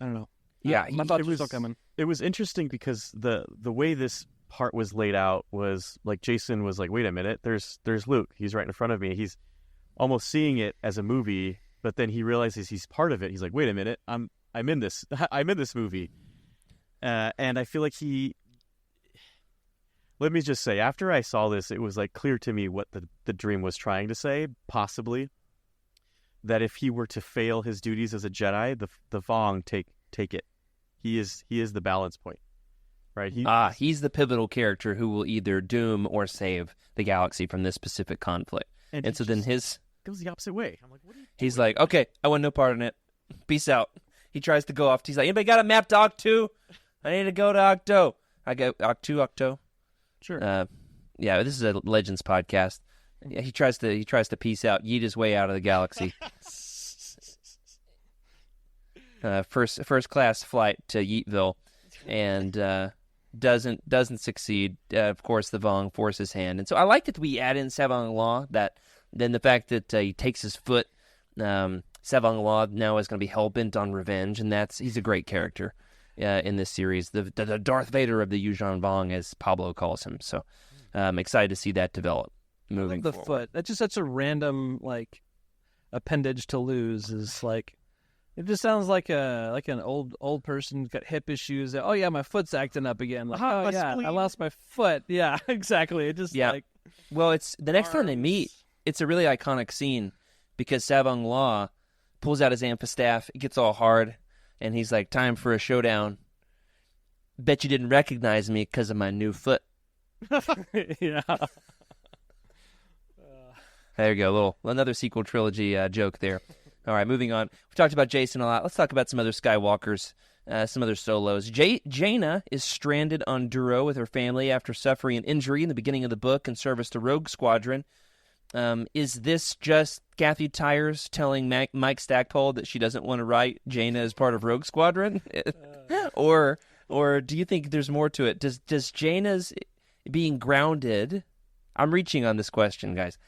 [SPEAKER 5] I don't know.
[SPEAKER 3] Yeah,
[SPEAKER 5] my thoughts were still coming.
[SPEAKER 4] It was interesting because the way this part was laid out was like Jacen was like, wait a minute, there's Luke. He's right in front of me. He's almost seeing it as a movie, but then he realizes he's part of it. He's like, wait a minute, I'm in this. I'm in this movie. And I feel like let me just say, after I saw this, it was like clear to me what the dream was trying to say, possibly. That if he were to fail his duties as a Jedi, the Vong take it. He is the balance point. Right?
[SPEAKER 3] He's the pivotal character who will either doom or save the galaxy from this specific conflict. And so then it
[SPEAKER 4] goes the opposite way. I'm like, what are you doing?
[SPEAKER 3] He's like, okay, I want no part in it. Peace out. He tries to go off. He's like, anybody got a map to Octo? I need to go to Octo. I go Octo.
[SPEAKER 5] Sure.
[SPEAKER 3] Yeah, this is a Legends podcast. Yeah, he tries to peace out, yeet his way out of the galaxy. First class flight to Yeetville, and doesn't succeed. Of course, the Vong force his hand, and so I like that we add in Savang Law. Then the fact that he takes his foot. Savang Law now is going to be hell-bent on revenge, and he's a great character in this series. The Darth Vader of the Yuuzhan Vong, as Pablo calls him. So I'm excited to see that develop moving forward.
[SPEAKER 5] Foot. That's just such a random, appendage to lose. Is like, it just sounds like an old person got hip issues. Oh, yeah, my foot's acting up again. Like, oh, yeah, I lost my foot. Yeah, exactly. It just,
[SPEAKER 3] Well, it's the next time they meet, it's a really iconic scene because Savang Law pulls out his amphistaff, it gets all hard, and he's like, time for a showdown. Bet you didn't recognize me because of my new foot.
[SPEAKER 5] Yeah.
[SPEAKER 3] There you go, another sequel trilogy joke there. All right, moving on. We talked about Jacen a lot. Let's talk about some other Skywalkers, some other solos. Jaina is stranded on Duro with her family after suffering an injury in the beginning of the book in service to Rogue Squadron. Is this just Kathy Tyers telling Mike Stackpole that she doesn't want to write Jaina as part of Rogue Squadron? Or do you think there's more to it? Does Jaina's being grounded... I'm reaching on this question, guys.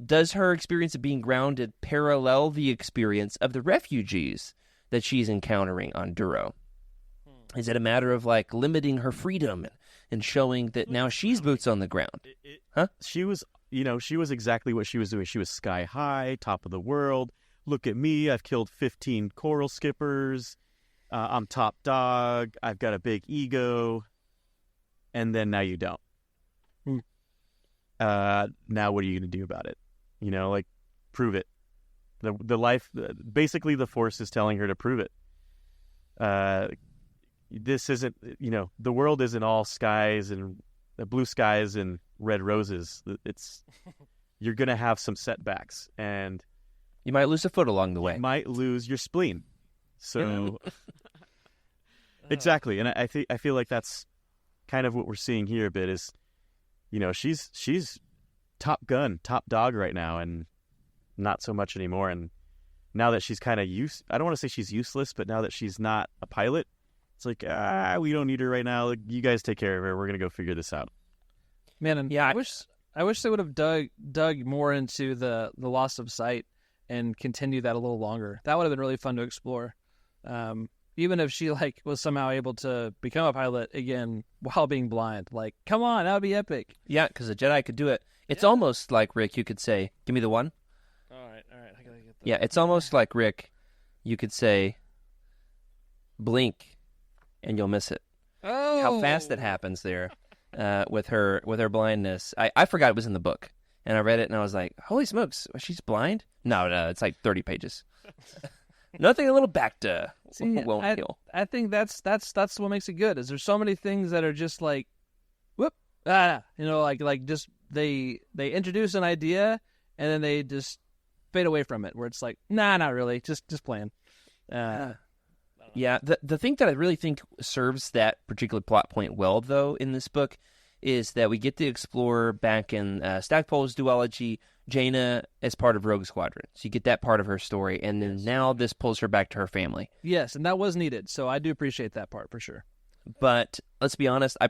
[SPEAKER 3] Does her experience of being grounded parallel the experience of the refugees that she's encountering on Duro? Is it a matter of limiting her freedom and showing that now she's boots on the ground?
[SPEAKER 4] She was exactly what she was doing. She was sky high, top of the world. Look at me. I've killed 15 coral skippers. I'm top dog. I've got a big ego. And then now you don't. Now what are you going to do about it? Prove it. The life, basically the Force is telling her to prove it. This isn't, the world isn't all skies and blue skies and red roses. It's you're going to have some setbacks, and
[SPEAKER 3] You might lose a foot along the way.
[SPEAKER 4] you might lose your spleen. So exactly, and I feel like that's kind of what we're seeing here a bit is, she's top gun, top dog right now, and not so much anymore. And now that she's kind of I don't want to say she's useless, but now that she's not a pilot, it's like, we don't need her right now. Like, you guys take care of her. We're going to go figure this out.
[SPEAKER 5] Man, and
[SPEAKER 3] Yeah,
[SPEAKER 5] I wish they would have dug more into the loss of sight and continued that a little longer. That would have been really fun to explore. Even if she was somehow able to become a pilot again while being blind. Like, come on, that would be epic.
[SPEAKER 3] Yeah, because a Jedi could do it. It's almost like, Rick, you could say, give me the one.
[SPEAKER 5] All right, I gotta get that.
[SPEAKER 3] Yeah, it's almost like, Rick, you could say, blink, and you'll miss it.
[SPEAKER 5] Oh,
[SPEAKER 3] How fast it happens there with her blindness. I forgot it was in the book, and I read it, and I was like, holy smokes, she's blind? No, it's like 30 pages. Nothing a little back to won't kill.
[SPEAKER 5] I think that's what makes it good. Is there's so many things that are just like, whoop, like just they introduce an idea and then they just fade away from it. Where it's like, nah, not really, just playing.
[SPEAKER 3] Yeah, the thing that I really think serves that particular plot point well, though, in this book, is that we get to explore back in Stackpole's duology, Jaina as part of Rogue Squadron. So you get that part of her story, and then now this pulls her back to her family.
[SPEAKER 5] Yes, and that was needed, so I do appreciate that part for sure.
[SPEAKER 3] But let's be honest, I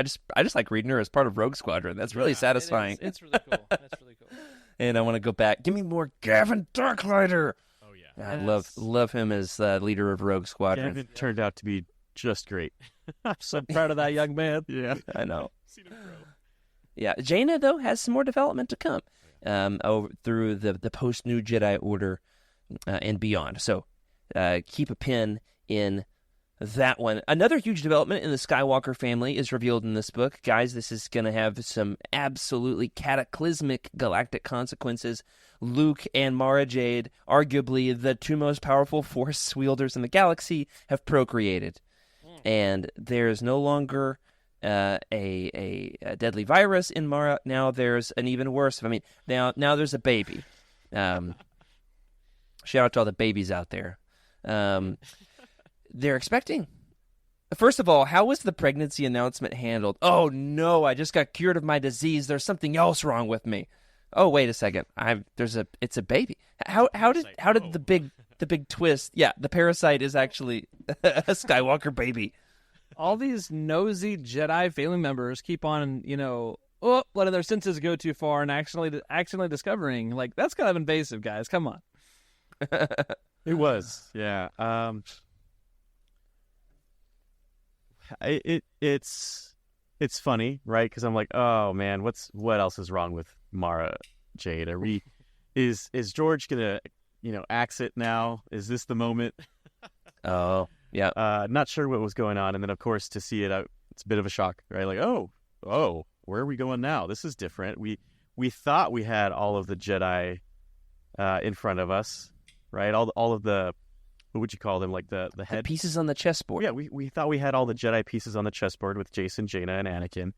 [SPEAKER 3] just like reading her as part of Rogue Squadron. That's really satisfying.
[SPEAKER 5] It's really cool. That's really cool.
[SPEAKER 3] And I want to go back. Give me more Gavin Darklighter.
[SPEAKER 2] Oh yeah.
[SPEAKER 3] I love him as leader of Rogue Squadron.
[SPEAKER 4] Gavin turned out to be just great.
[SPEAKER 5] I'm so proud of that young man.
[SPEAKER 4] Yeah.
[SPEAKER 3] I know.
[SPEAKER 2] Seen him grow.
[SPEAKER 3] Yeah, Jaina, though, has some more development to come over through the post-New Jedi Order and beyond. So keep a pin in that one. Another huge development in the Skywalker family is revealed in this book. Guys, this is going to have some absolutely cataclysmic galactic consequences. Luke and Mara Jade, arguably the two most powerful Force wielders in the galaxy, have procreated. And there's no longer a deadly virus in Mara. Now there's an even worse. Now there's a baby. Shout out to all the babies out there. They're expecting. First of all, how was the pregnancy announcement handled? Oh no, I just got cured of my disease. There's something else wrong with me. Oh wait a second. It's a baby. How did the big twist? Yeah, the parasite is actually a Skywalker baby.
[SPEAKER 5] All these nosy Jedi family members keep on, letting their senses go too far and accidentally discovering. Like, that's kind of invasive, guys. Come on.
[SPEAKER 4] It was, yeah. It's funny, right? Because I'm like, oh man, what else is wrong with Mara Jade? Is George gonna axe it now? Is this the moment?
[SPEAKER 3] Oh yeah.
[SPEAKER 4] Not sure what was going on, and then of course to see it, it's a bit of a shock, right? Like, oh, where are we going now? This is different. We thought we had all of the Jedi in front of us, right? All of the, what would you call them? Like the head
[SPEAKER 3] pieces on the chessboard.
[SPEAKER 4] Yeah, we thought we had all the Jedi pieces on the chessboard with Jacen, Jaina, and Anakin.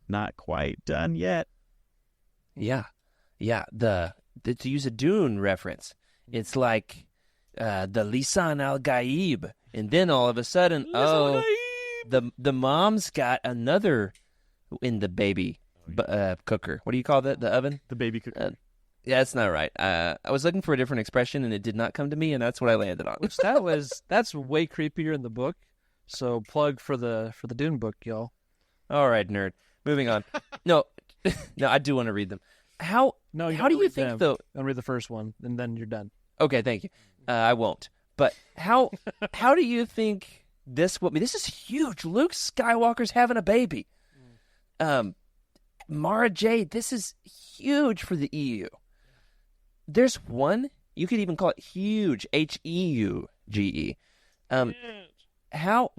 [SPEAKER 4] Not quite done yet.
[SPEAKER 3] Yeah. To use a Dune reference, it's like the Lisan al-Gaib, and then all of a sudden, the mom's got another in the baby cooker. What do you call that? The oven?
[SPEAKER 4] The baby cooker.
[SPEAKER 3] Yeah, that's not right. I was looking for a different expression, and it did not come to me, and that's what I landed on.
[SPEAKER 5] Which that's way creepier in the book. So plug for the Dune book, y'all.
[SPEAKER 3] All right, nerd. Moving on. No, I do want to read them. How do you think though?
[SPEAKER 5] I'll read the first one, and then you're done.
[SPEAKER 3] Okay, thank you. I won't. But how do you think this will be? This is huge. Luke Skywalker's having a baby. Mara Jade, this is huge for the EU. There's one, you could even call it huge, HEUGE. How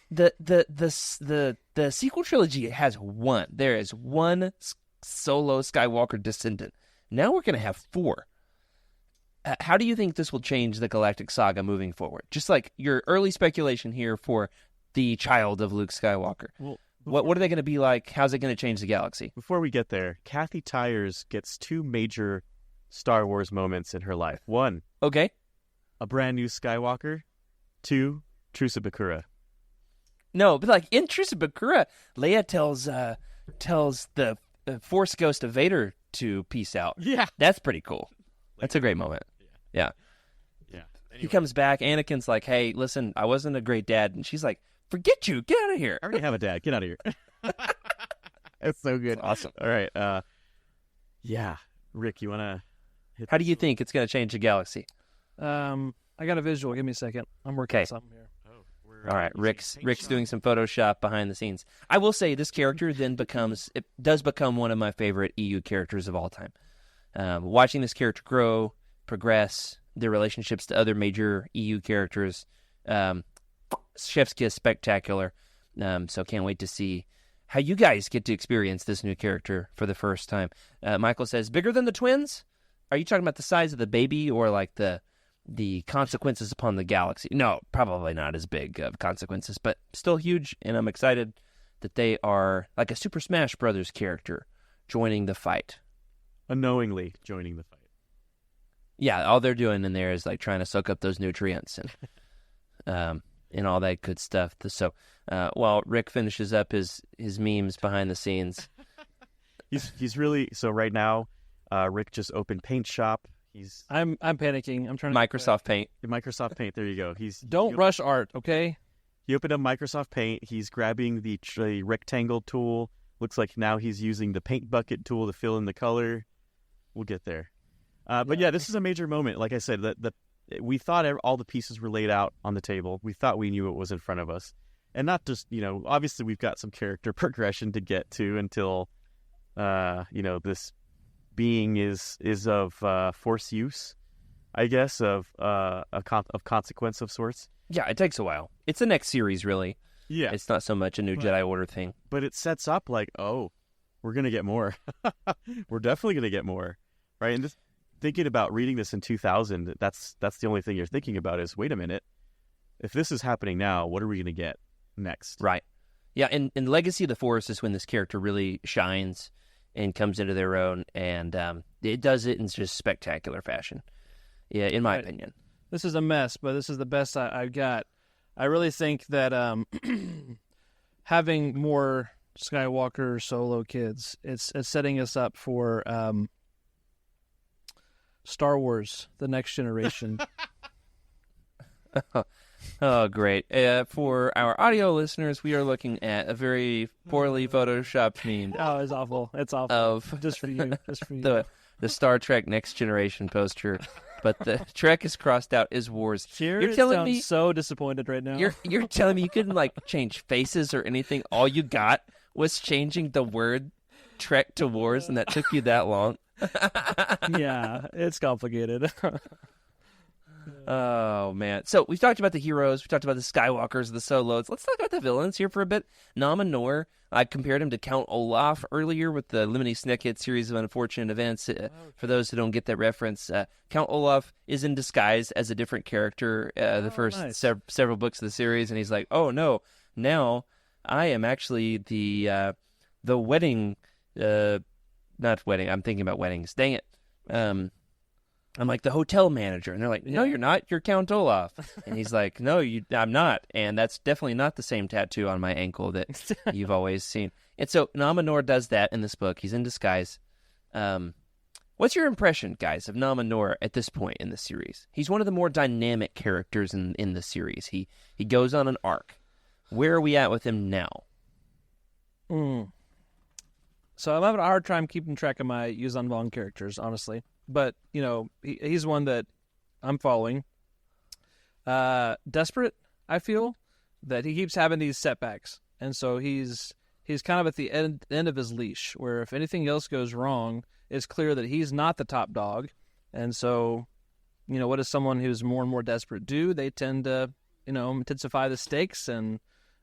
[SPEAKER 3] the sequel trilogy has one. There is one solo Skywalker descendant. Now we're going to have four. How do you think this will change the galactic saga moving forward? Just like your early speculation here for the child of Luke Skywalker.
[SPEAKER 4] Well,
[SPEAKER 3] What are they going to be like? How's it going to change the galaxy?
[SPEAKER 4] Before we get there, Kathy Tyers gets 2 major Star Wars moments in her life. 1,
[SPEAKER 3] Okay.
[SPEAKER 4] a brand new Skywalker. 2, Truce of Bakura.
[SPEAKER 3] No, but like in Truce of Bakura, Leia tells the Force Ghost of Vader to peace out.
[SPEAKER 4] Yeah.
[SPEAKER 3] That's pretty cool. That's a great moment. Yeah.
[SPEAKER 4] Yeah.
[SPEAKER 3] He comes back. Anakin's like, "Hey, listen, I wasn't a great dad," and she's like, "Forget you. Get out of here."
[SPEAKER 4] I already have a dad. Get out of here. It's so good.
[SPEAKER 3] Awesome.
[SPEAKER 4] All right. Yeah. Rick, you want to hit
[SPEAKER 3] How do you think it's going to change the galaxy?
[SPEAKER 5] I got a visual. Give me a second. I'm working on something here.
[SPEAKER 3] All right, Rick's doing some Photoshop behind the scenes. I will say this character then does become one of my favorite EU characters of all time. Watching this character grow, progress, their relationships to other major EU characters, chef's kiss, spectacular. So can't wait to see how you guys get to experience this new character for the first time. Michael says, bigger than the twins? Are you talking about the size of the baby or like the consequences upon the galaxy? No, probably not as big of consequences, but still huge, and I'm excited that they are like a Super Smash Brothers character joining the fight.
[SPEAKER 4] unknowingly joining the fight.
[SPEAKER 3] Yeah, all they're doing in there is like trying to soak up those nutrients and all that good stuff. So while Rick finishes up his memes behind the scenes,
[SPEAKER 4] He's really so right now. Rick just opened Paint Shop.
[SPEAKER 5] I'm panicking. I'm trying to
[SPEAKER 3] Microsoft Paint.
[SPEAKER 4] Microsoft Paint. There you go.
[SPEAKER 5] Don't rush art, okay?
[SPEAKER 4] He opened up Microsoft Paint. He's grabbing the rectangle tool. Looks like now he's using the paint bucket tool to fill in the color. We'll get there. But yeah, this is a major moment. Like I said, that we thought all the pieces were laid out on the table. We thought we knew what was in front of us, and not just obviously we've got some character progression to get to until this being is of force use, I guess, of consequence of sorts.
[SPEAKER 3] Yeah, it takes a while. It's the next series, really.
[SPEAKER 4] Yeah,
[SPEAKER 3] It's not so much a new Jedi Order thing.
[SPEAKER 4] but it sets up like, oh, we're gonna get more. We're definitely gonna get more, right? And just thinking about reading this in 2000, that's the only thing you're thinking about is, wait a minute, if this is happening now, what are we gonna get next?
[SPEAKER 3] Right. Yeah, and Legacy of the Force is when this character really shines and comes into their own, and it does it in just spectacular fashion. Yeah, in my opinion.
[SPEAKER 5] This is a mess, but this is the best I've got. I really think that having more Skywalker solo kids, it's setting us up for Star Wars: The Next Generation.
[SPEAKER 3] Oh, great. For our audio listeners, we are looking at a very poorly photoshopped meme
[SPEAKER 5] Oh, it's awful. It's awful.
[SPEAKER 3] of
[SPEAKER 5] Just for you. Just for you.
[SPEAKER 3] the Star Trek Next Generation poster, but the Trek is crossed out as Wars.
[SPEAKER 5] Jared
[SPEAKER 3] You're telling
[SPEAKER 5] sounds
[SPEAKER 3] me
[SPEAKER 5] so disappointed right now.
[SPEAKER 3] you're telling me you couldn't like change faces or anything? All you got was changing the word Trek to Wars, and that took you that long?
[SPEAKER 5] Yeah, it's complicated.
[SPEAKER 3] Oh, man. So we've talked about the heroes. We've talked about the Skywalkers, the Solos. Let's talk about the villains here for a bit. Nama Noor, I compared him to Count Olaf earlier with the Lemony Snicket series of unfortunate events. For those who don't get that reference, Count Olaf is in disguise as a different character the first
[SPEAKER 5] nice.
[SPEAKER 3] several books of the series, and he's like, oh, no, now I am actually the wedding, not wedding, I'm thinking about weddings. Dang it. I'm like the hotel manager, and they're like, "No, you're not. You're Count Olaf." And he's like, "No, I'm not." And that's definitely not the same tattoo on my ankle that you've always seen. And so Nama Noor does that in this book. He's in disguise. What's your impression, guys, of Nama Noor at this point in the series? He's one of the more dynamic characters in the series. He goes on an arc. Where are we at with him now?
[SPEAKER 5] So I'm having a hard time keeping track of my Yuzan Vong characters, honestly. But, he's one that I'm following. Desperate, I feel, that he keeps having these setbacks. And so he's kind of at the end of his leash, where if anything else goes wrong, it's clear that he's not the top dog. And so, what does someone who's more and more desperate do? They tend to, intensify the stakes, and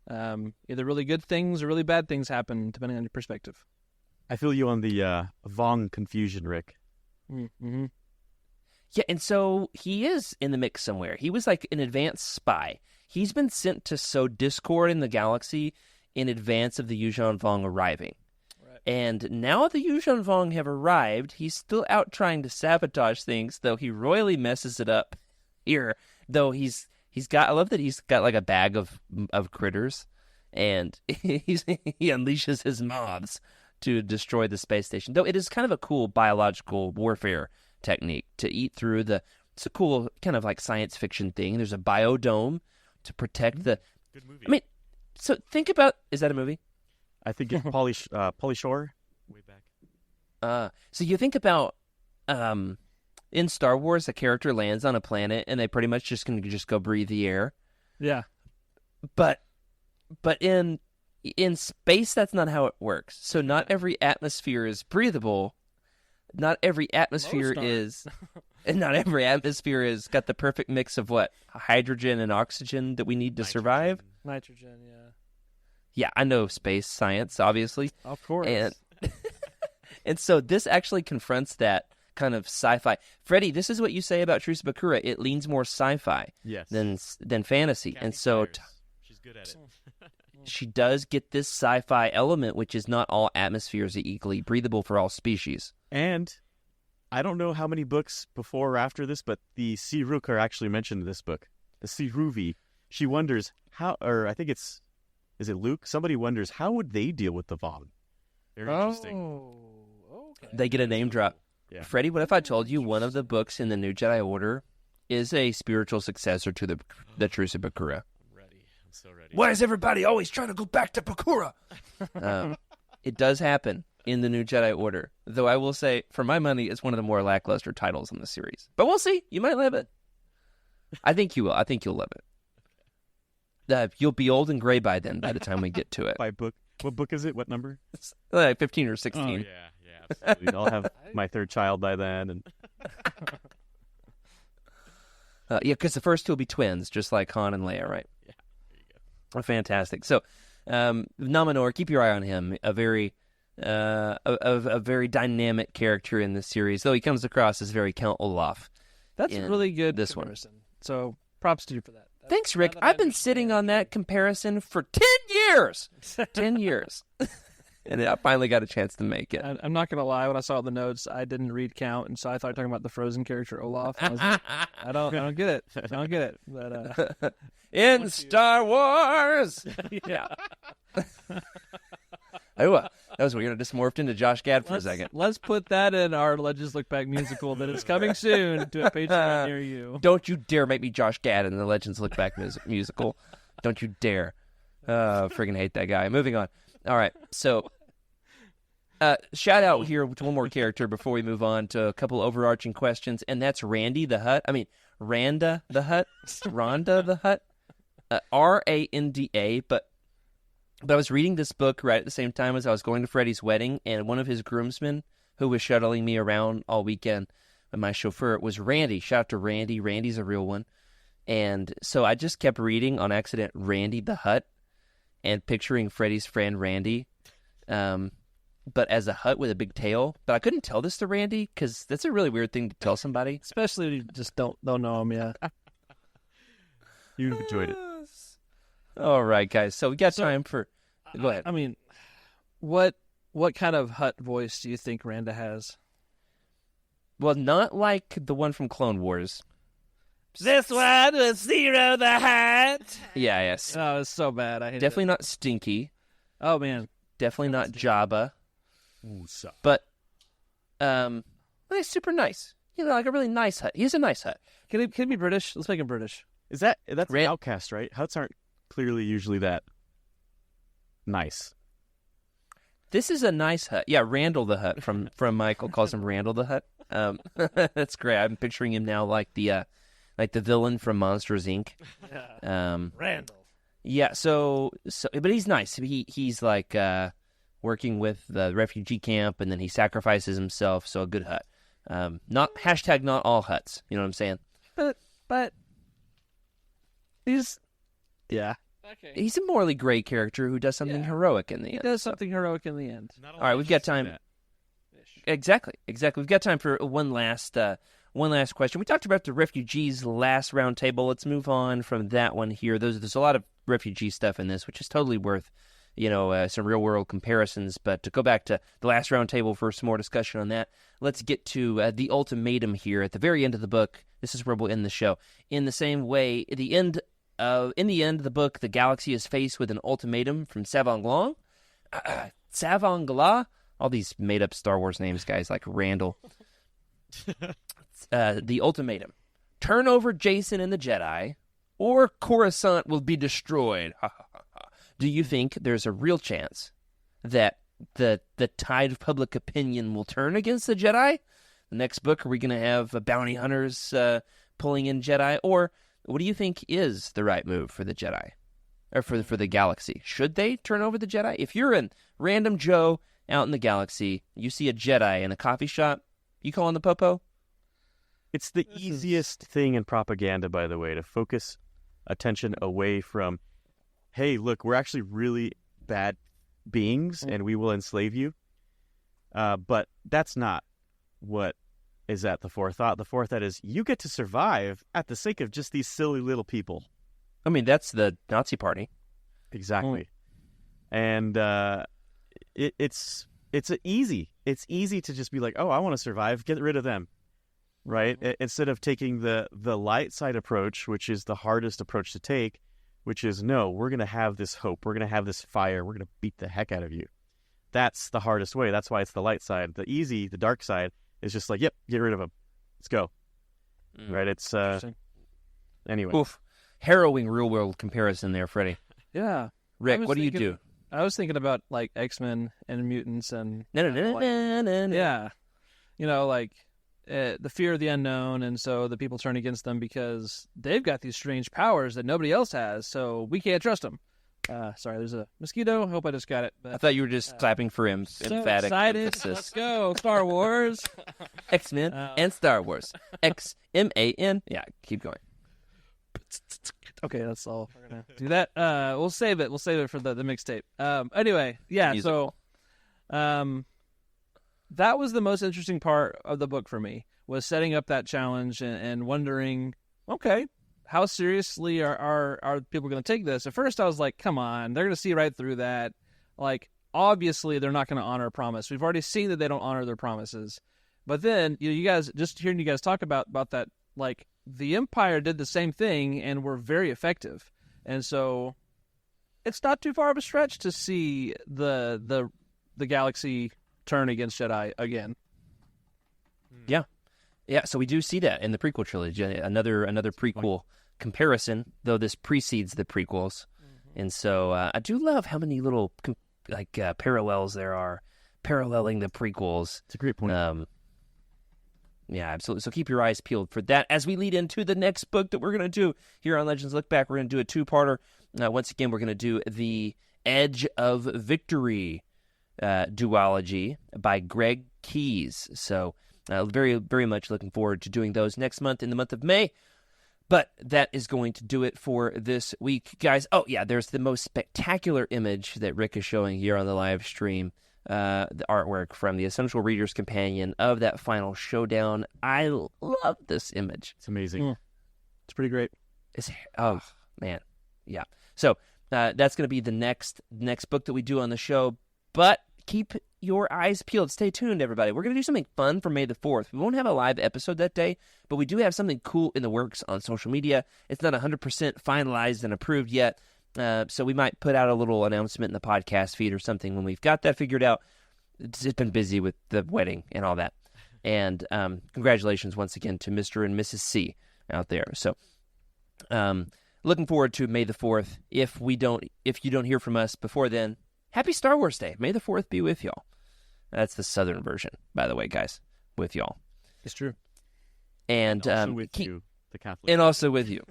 [SPEAKER 5] either really good things or really bad things happen, depending on your perspective.
[SPEAKER 4] I feel you on the Vong confusion, Rick.
[SPEAKER 5] Mm-hmm.
[SPEAKER 3] Yeah, and so he is in the mix somewhere. He was like an advanced spy. He's been sent to sow discord in the galaxy in advance of the Yuuzhan Vong arriving.
[SPEAKER 5] Right.
[SPEAKER 3] And now the Yuuzhan Vong have arrived, he's still out trying to sabotage things, though he royally messes it up here. Though he's got, I love that he's got like a bag of critters, and he unleashes his mobs to destroy the space station. Though it is kind of a cool biological warfare technique to eat through it's a cool kind of like science fiction thing. There's a biodome to protect the.
[SPEAKER 1] Good movie.
[SPEAKER 3] I mean, so think about, is that a movie?
[SPEAKER 4] I think it's Pauly Shore.
[SPEAKER 1] Way back.
[SPEAKER 3] So you think about in Star Wars, a character lands on a planet and they pretty much just can just go breathe the air.
[SPEAKER 5] Yeah.
[SPEAKER 3] But in space, that's not how it works. So not every atmosphere is breathable. Not every atmosphere is. And not every atmosphere is got the perfect mix of what? Hydrogen and oxygen that we need to survive.
[SPEAKER 5] Nitrogen, yeah.
[SPEAKER 3] Yeah, I know space science, obviously.
[SPEAKER 5] Of course.
[SPEAKER 3] And so this actually confronts that kind of sci-fi. Freddy, this is what you say about Truce Bakura. It leans more sci-fi
[SPEAKER 4] Yes.
[SPEAKER 3] than fantasy.
[SPEAKER 1] Kathy
[SPEAKER 3] and so
[SPEAKER 1] Tyers. She's good at it.
[SPEAKER 3] she does get this sci-fi element, which is not all atmospheres are equally breathable for all species.
[SPEAKER 4] And I don't know how many books before or after this, but the Siruk are actually mentioned in this book. The Siruvi. She wonders how, or I think is it Luke? Somebody wonders how would they deal with the Vong.
[SPEAKER 1] Very interesting.
[SPEAKER 5] Oh, okay.
[SPEAKER 3] They get a name drop.
[SPEAKER 4] Yeah.
[SPEAKER 3] Freddy, what if I told you one of the books in the New Jedi Order is a spiritual successor to the Truce of Bakura?
[SPEAKER 1] I'm ready. I'm so ready.
[SPEAKER 3] Why is everybody always trying to go back to Bakura? It does happen in the New Jedi Order, though I will say, for my money, it's one of the more lackluster titles in the series. But we'll see. You might love it. I think you will. I think you'll love it. You'll be old and gray by then, by the time we get to it.
[SPEAKER 4] By book. What book is it? What number?
[SPEAKER 3] It's like 15 or
[SPEAKER 1] Oh,
[SPEAKER 3] 16.
[SPEAKER 1] yeah, absolutely.
[SPEAKER 4] I'll have my third child by then. And
[SPEAKER 3] Yeah, because the first two will be twins, just like Han and Leia, right?
[SPEAKER 1] Yeah, there you go.
[SPEAKER 3] Fantastic. So, Nominor, keep your eye on him. A very dynamic character in this series, though he comes across as very Count Olaf.
[SPEAKER 5] That's
[SPEAKER 3] in
[SPEAKER 5] really good
[SPEAKER 3] this one.
[SPEAKER 5] comparison. So props to you for that.
[SPEAKER 3] Thanks, Rick. I've been sitting on that comparison for 10 years. 10 years. And I finally got a chance to make it.
[SPEAKER 5] I'm not going to lie. When I saw the notes, I didn't read Count, and so I thought you were talking about the Frozen character Olaf. I was like, I don't get it. I don't get it. But
[SPEAKER 3] In Star Wars!
[SPEAKER 5] yeah.
[SPEAKER 3] Oh, that was weird. I just morphed into Josh Gad for a second.
[SPEAKER 5] Let's put that in our Legends Look Back musical that is coming soon to a Patreon near you.
[SPEAKER 3] Don't you dare make me Josh Gad in the Legends Look Back musical. Don't you dare. Friggin' hate that guy. Moving on. All right, so shout out here to one more character before we move on to a couple overarching questions, and that's Randy the Hutt. I mean, Randa the Hutt. Rhonda the Hutt. Randa, but I was reading this book right at the same time as I was going to Freddy's wedding, and one of his groomsmen who was shuttling me around all weekend, my chauffeur, was Randy. Shout out to Randy. Randy's a real one. And so I just kept reading on accident Randy the Hutt and picturing Freddy's friend Randy, but as a Hutt with a big tail. But I couldn't tell this to Randy because that's a really weird thing to tell somebody.
[SPEAKER 5] Especially when you just don't know him yet.
[SPEAKER 4] you enjoyed it.
[SPEAKER 3] All right, guys. So we got time for... Go ahead.
[SPEAKER 5] I mean, what kind of Hutt voice do you think Randa has?
[SPEAKER 3] Well, not like the one from Clone Wars.
[SPEAKER 5] This one was Zero the Hutt.
[SPEAKER 3] Yeah, yes.
[SPEAKER 5] Oh, it's so bad. I hate
[SPEAKER 3] Definitely
[SPEAKER 5] it.
[SPEAKER 3] not Stinky.
[SPEAKER 5] Oh, man.
[SPEAKER 3] Definitely not Jabba.
[SPEAKER 4] Ooh, so.
[SPEAKER 3] But he's super nice. You know, like a really nice Hutt. He's a nice Hutt.
[SPEAKER 5] Can he be British? Let's make him British.
[SPEAKER 4] That's
[SPEAKER 3] Ran-
[SPEAKER 4] an outcast, right? Hutts aren't clearly usually that nice.
[SPEAKER 3] This is a nice Hutt. Yeah, Randall the Hutt from Michael calls him Randall the Hutt. That's great. I'm picturing him now like the villain from Monsters Inc.
[SPEAKER 5] Randall.
[SPEAKER 3] Yeah. So, but he's nice. He's like working with the refugee camp, and then he sacrifices himself. So a good Hutt. Not all Hutts. You know what I'm saying?
[SPEAKER 5] But he's okay.
[SPEAKER 3] He's a morally gray character who does something heroic in the
[SPEAKER 5] He
[SPEAKER 3] end.
[SPEAKER 5] does something heroic in the end.
[SPEAKER 1] Not
[SPEAKER 3] All right, we've got time. Exactly. We've got time for one last question. We talked about the refugees last roundtable. Let's move on from that one here. There's a lot of refugee stuff in this, which is totally worth some real-world comparisons. But to go back to the last roundtable for some more discussion on that, let's get to the ultimatum here at the very end of the book. This is where we'll end the show. In the same way, in the end of the book, the galaxy is faced with an ultimatum from Savangla. All these made-up Star Wars names, guys, like Randall. The ultimatum. Turn over Jacen and the Jedi, or Coruscant will be destroyed. Do you think there's a real chance that the tide of public opinion will turn against the Jedi? The next book, are we going to have bounty hunters pulling in Jedi? Or what do you think is the right move for the Jedi? Or for the galaxy? Should they turn over the Jedi? If you're a random Joe out in the galaxy, you see a Jedi in a coffee shop, you calling the popo?
[SPEAKER 4] It's the easiest thing in propaganda, by the way, to focus attention away from, hey, look, we're actually really bad beings and we will enslave you. But that's not what is at the forethought. The forethought is you get to survive at the sake of just these silly little people.
[SPEAKER 3] I mean, that's the Nazi party.
[SPEAKER 4] Exactly. And it's easy. It's easy to just be like, oh, I want to survive. Get rid of them. Right? Instead of taking the light side approach, which is the hardest approach to take, which is, no, we're going to have this hope. We're going to have this fire. We're going to beat the heck out of you. That's the hardest way. That's why it's the light side. The easy, the dark side is just like, yep, get rid of them. Let's go. Right? It's, anyway.
[SPEAKER 3] Oof. Harrowing real-world comparison there, Freddie.
[SPEAKER 5] Yeah.
[SPEAKER 3] Rick, what do you do?
[SPEAKER 5] I was thinking about, like, X-Men and mutants and...
[SPEAKER 3] No.
[SPEAKER 5] Yeah. The fear of the unknown, and so the people turn against them because they've got these strange powers that nobody else has, so we can't trust them. Sorry, there's a mosquito. I hope I just got it. But,
[SPEAKER 3] I thought you were just clapping for
[SPEAKER 5] so
[SPEAKER 3] emphatic
[SPEAKER 5] excited.
[SPEAKER 3] emphasis.
[SPEAKER 5] Let's go, Star Wars.
[SPEAKER 3] X-Men and Star Wars. X-M-A-N. Yeah, keep going.
[SPEAKER 5] Okay, that's all. We're going to do that. We'll save it. We'll save it for the mixtape. Anyway, yeah,
[SPEAKER 3] Music.
[SPEAKER 5] so... that was the most interesting part of the book for me, was setting up that challenge and wondering, okay, how seriously are people going to take this? At first, I was like, come on, they're going to see right through that. Like, obviously, they're not going to honor a promise. We've already seen that they don't honor their promises. But then, you guys, just hearing you guys talk about that, like, the Empire did the same thing and were very effective. And so, it's not too far of a stretch to see the galaxy turn against Jedi again.
[SPEAKER 3] Yeah, so we do see that in the prequel trilogy. Another prequel comparison, though this precedes the prequels. And so I do love how many little parallels there are paralleling the prequels.
[SPEAKER 4] It's a great point.
[SPEAKER 3] Yeah, absolutely. So keep your eyes peeled for that. As we lead into the next book that we're going to do here on Legends Look Back, we're going to do a two-parter. Once again, we're going to do The Edge of Victory duology by Greg Keyes. So very, very much looking forward to doing those next month in the month of May. But that is going to do it for this week, guys. Oh, yeah, there's the most spectacular image that Rick is showing here on the live stream, the artwork from the Essential Reader's Companion of that final showdown. I love this image.
[SPEAKER 4] It's amazing. It's pretty great.
[SPEAKER 3] Oh, man. Yeah. So that's going to be the next book that we do on the show. But keep your eyes peeled. Stay tuned, everybody. We're going to do something fun for May the 4th. We won't have a live episode that day, but we do have something cool in the works on social media. It's not 100% finalized and approved yet, so we might put out a little announcement in the podcast feed or something when we've got that figured out. It's just been busy with the wedding and all that. And congratulations once again to Mr. and Mrs. C out there. So looking forward to May the 4th. If you don't hear from us before then, happy Star Wars Day. May the 4th be with y'all. That's the Southern version, by the way, guys. With y'all.
[SPEAKER 5] It's true.
[SPEAKER 3] And
[SPEAKER 4] also with you, the Catholic.
[SPEAKER 3] And also with you.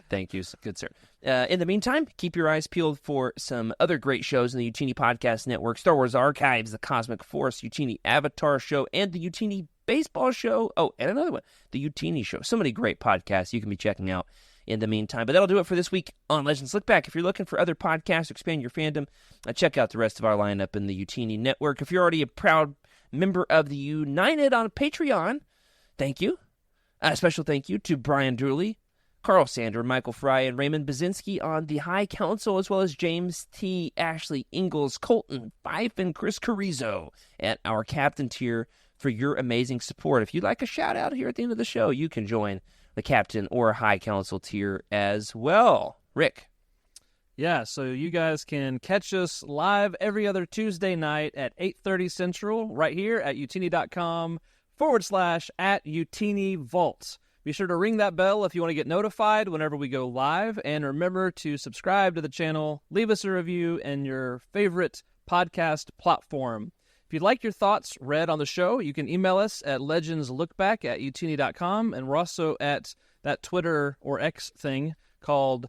[SPEAKER 3] Thank you, good sir. In the meantime, keep your eyes peeled for some other great shows in the Utini Podcast Network. Star Wars Archives, The Cosmic Force, Utini Avatar Show, and the Utini Baseball Show. Oh, and another one, the Utini Show. So many great podcasts you can be checking out in the meantime. But that'll do it for this week on Legends Look Back. If you're looking for other podcasts to expand your fandom, check out the rest of our lineup in the Utini Network. If you're already a proud member of the United on Patreon, thank you. A special thank you to Brian Dooley, Carl Sander, Michael Fry, and Raymond Bazinski on the High Council, as well as James T., Ashley Ingalls, Colton Fife, and Chris Carrizo at our Captain tier for your amazing support. If you'd like a shout-out here at the end of the show, you can join the Captain or High Council tier as well. Rick.
[SPEAKER 5] Yeah, so you guys can catch us live every other Tuesday night at 8:30 Central right here at utini.com/@utinivault. Be sure to ring that bell if you want to get notified whenever we go live, and remember to subscribe to the channel, leave us a review in your favorite podcast platform. If you'd like your thoughts read on the show, you can email us at legendslookback@utini.com, and we're also at that Twitter or X thing called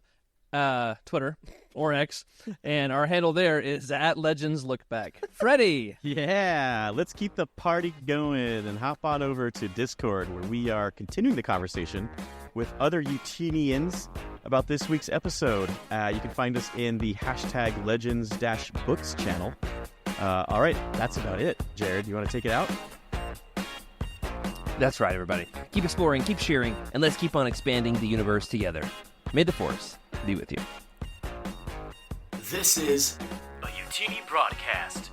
[SPEAKER 5] Twitter or X, and our handle there is at legendslookback. Freddy!
[SPEAKER 4] Yeah, let's keep the party going and hop on over to Discord, where we are continuing the conversation with other Utinians about this week's episode. You can find us in the hashtag Legends-Books channel. All right, that's about it. Jared, you want to take it out?
[SPEAKER 3] That's right, everybody. Keep exploring, keep sharing, and let's keep on expanding the universe together. May the Force be with you.
[SPEAKER 2] This is a Utini broadcast.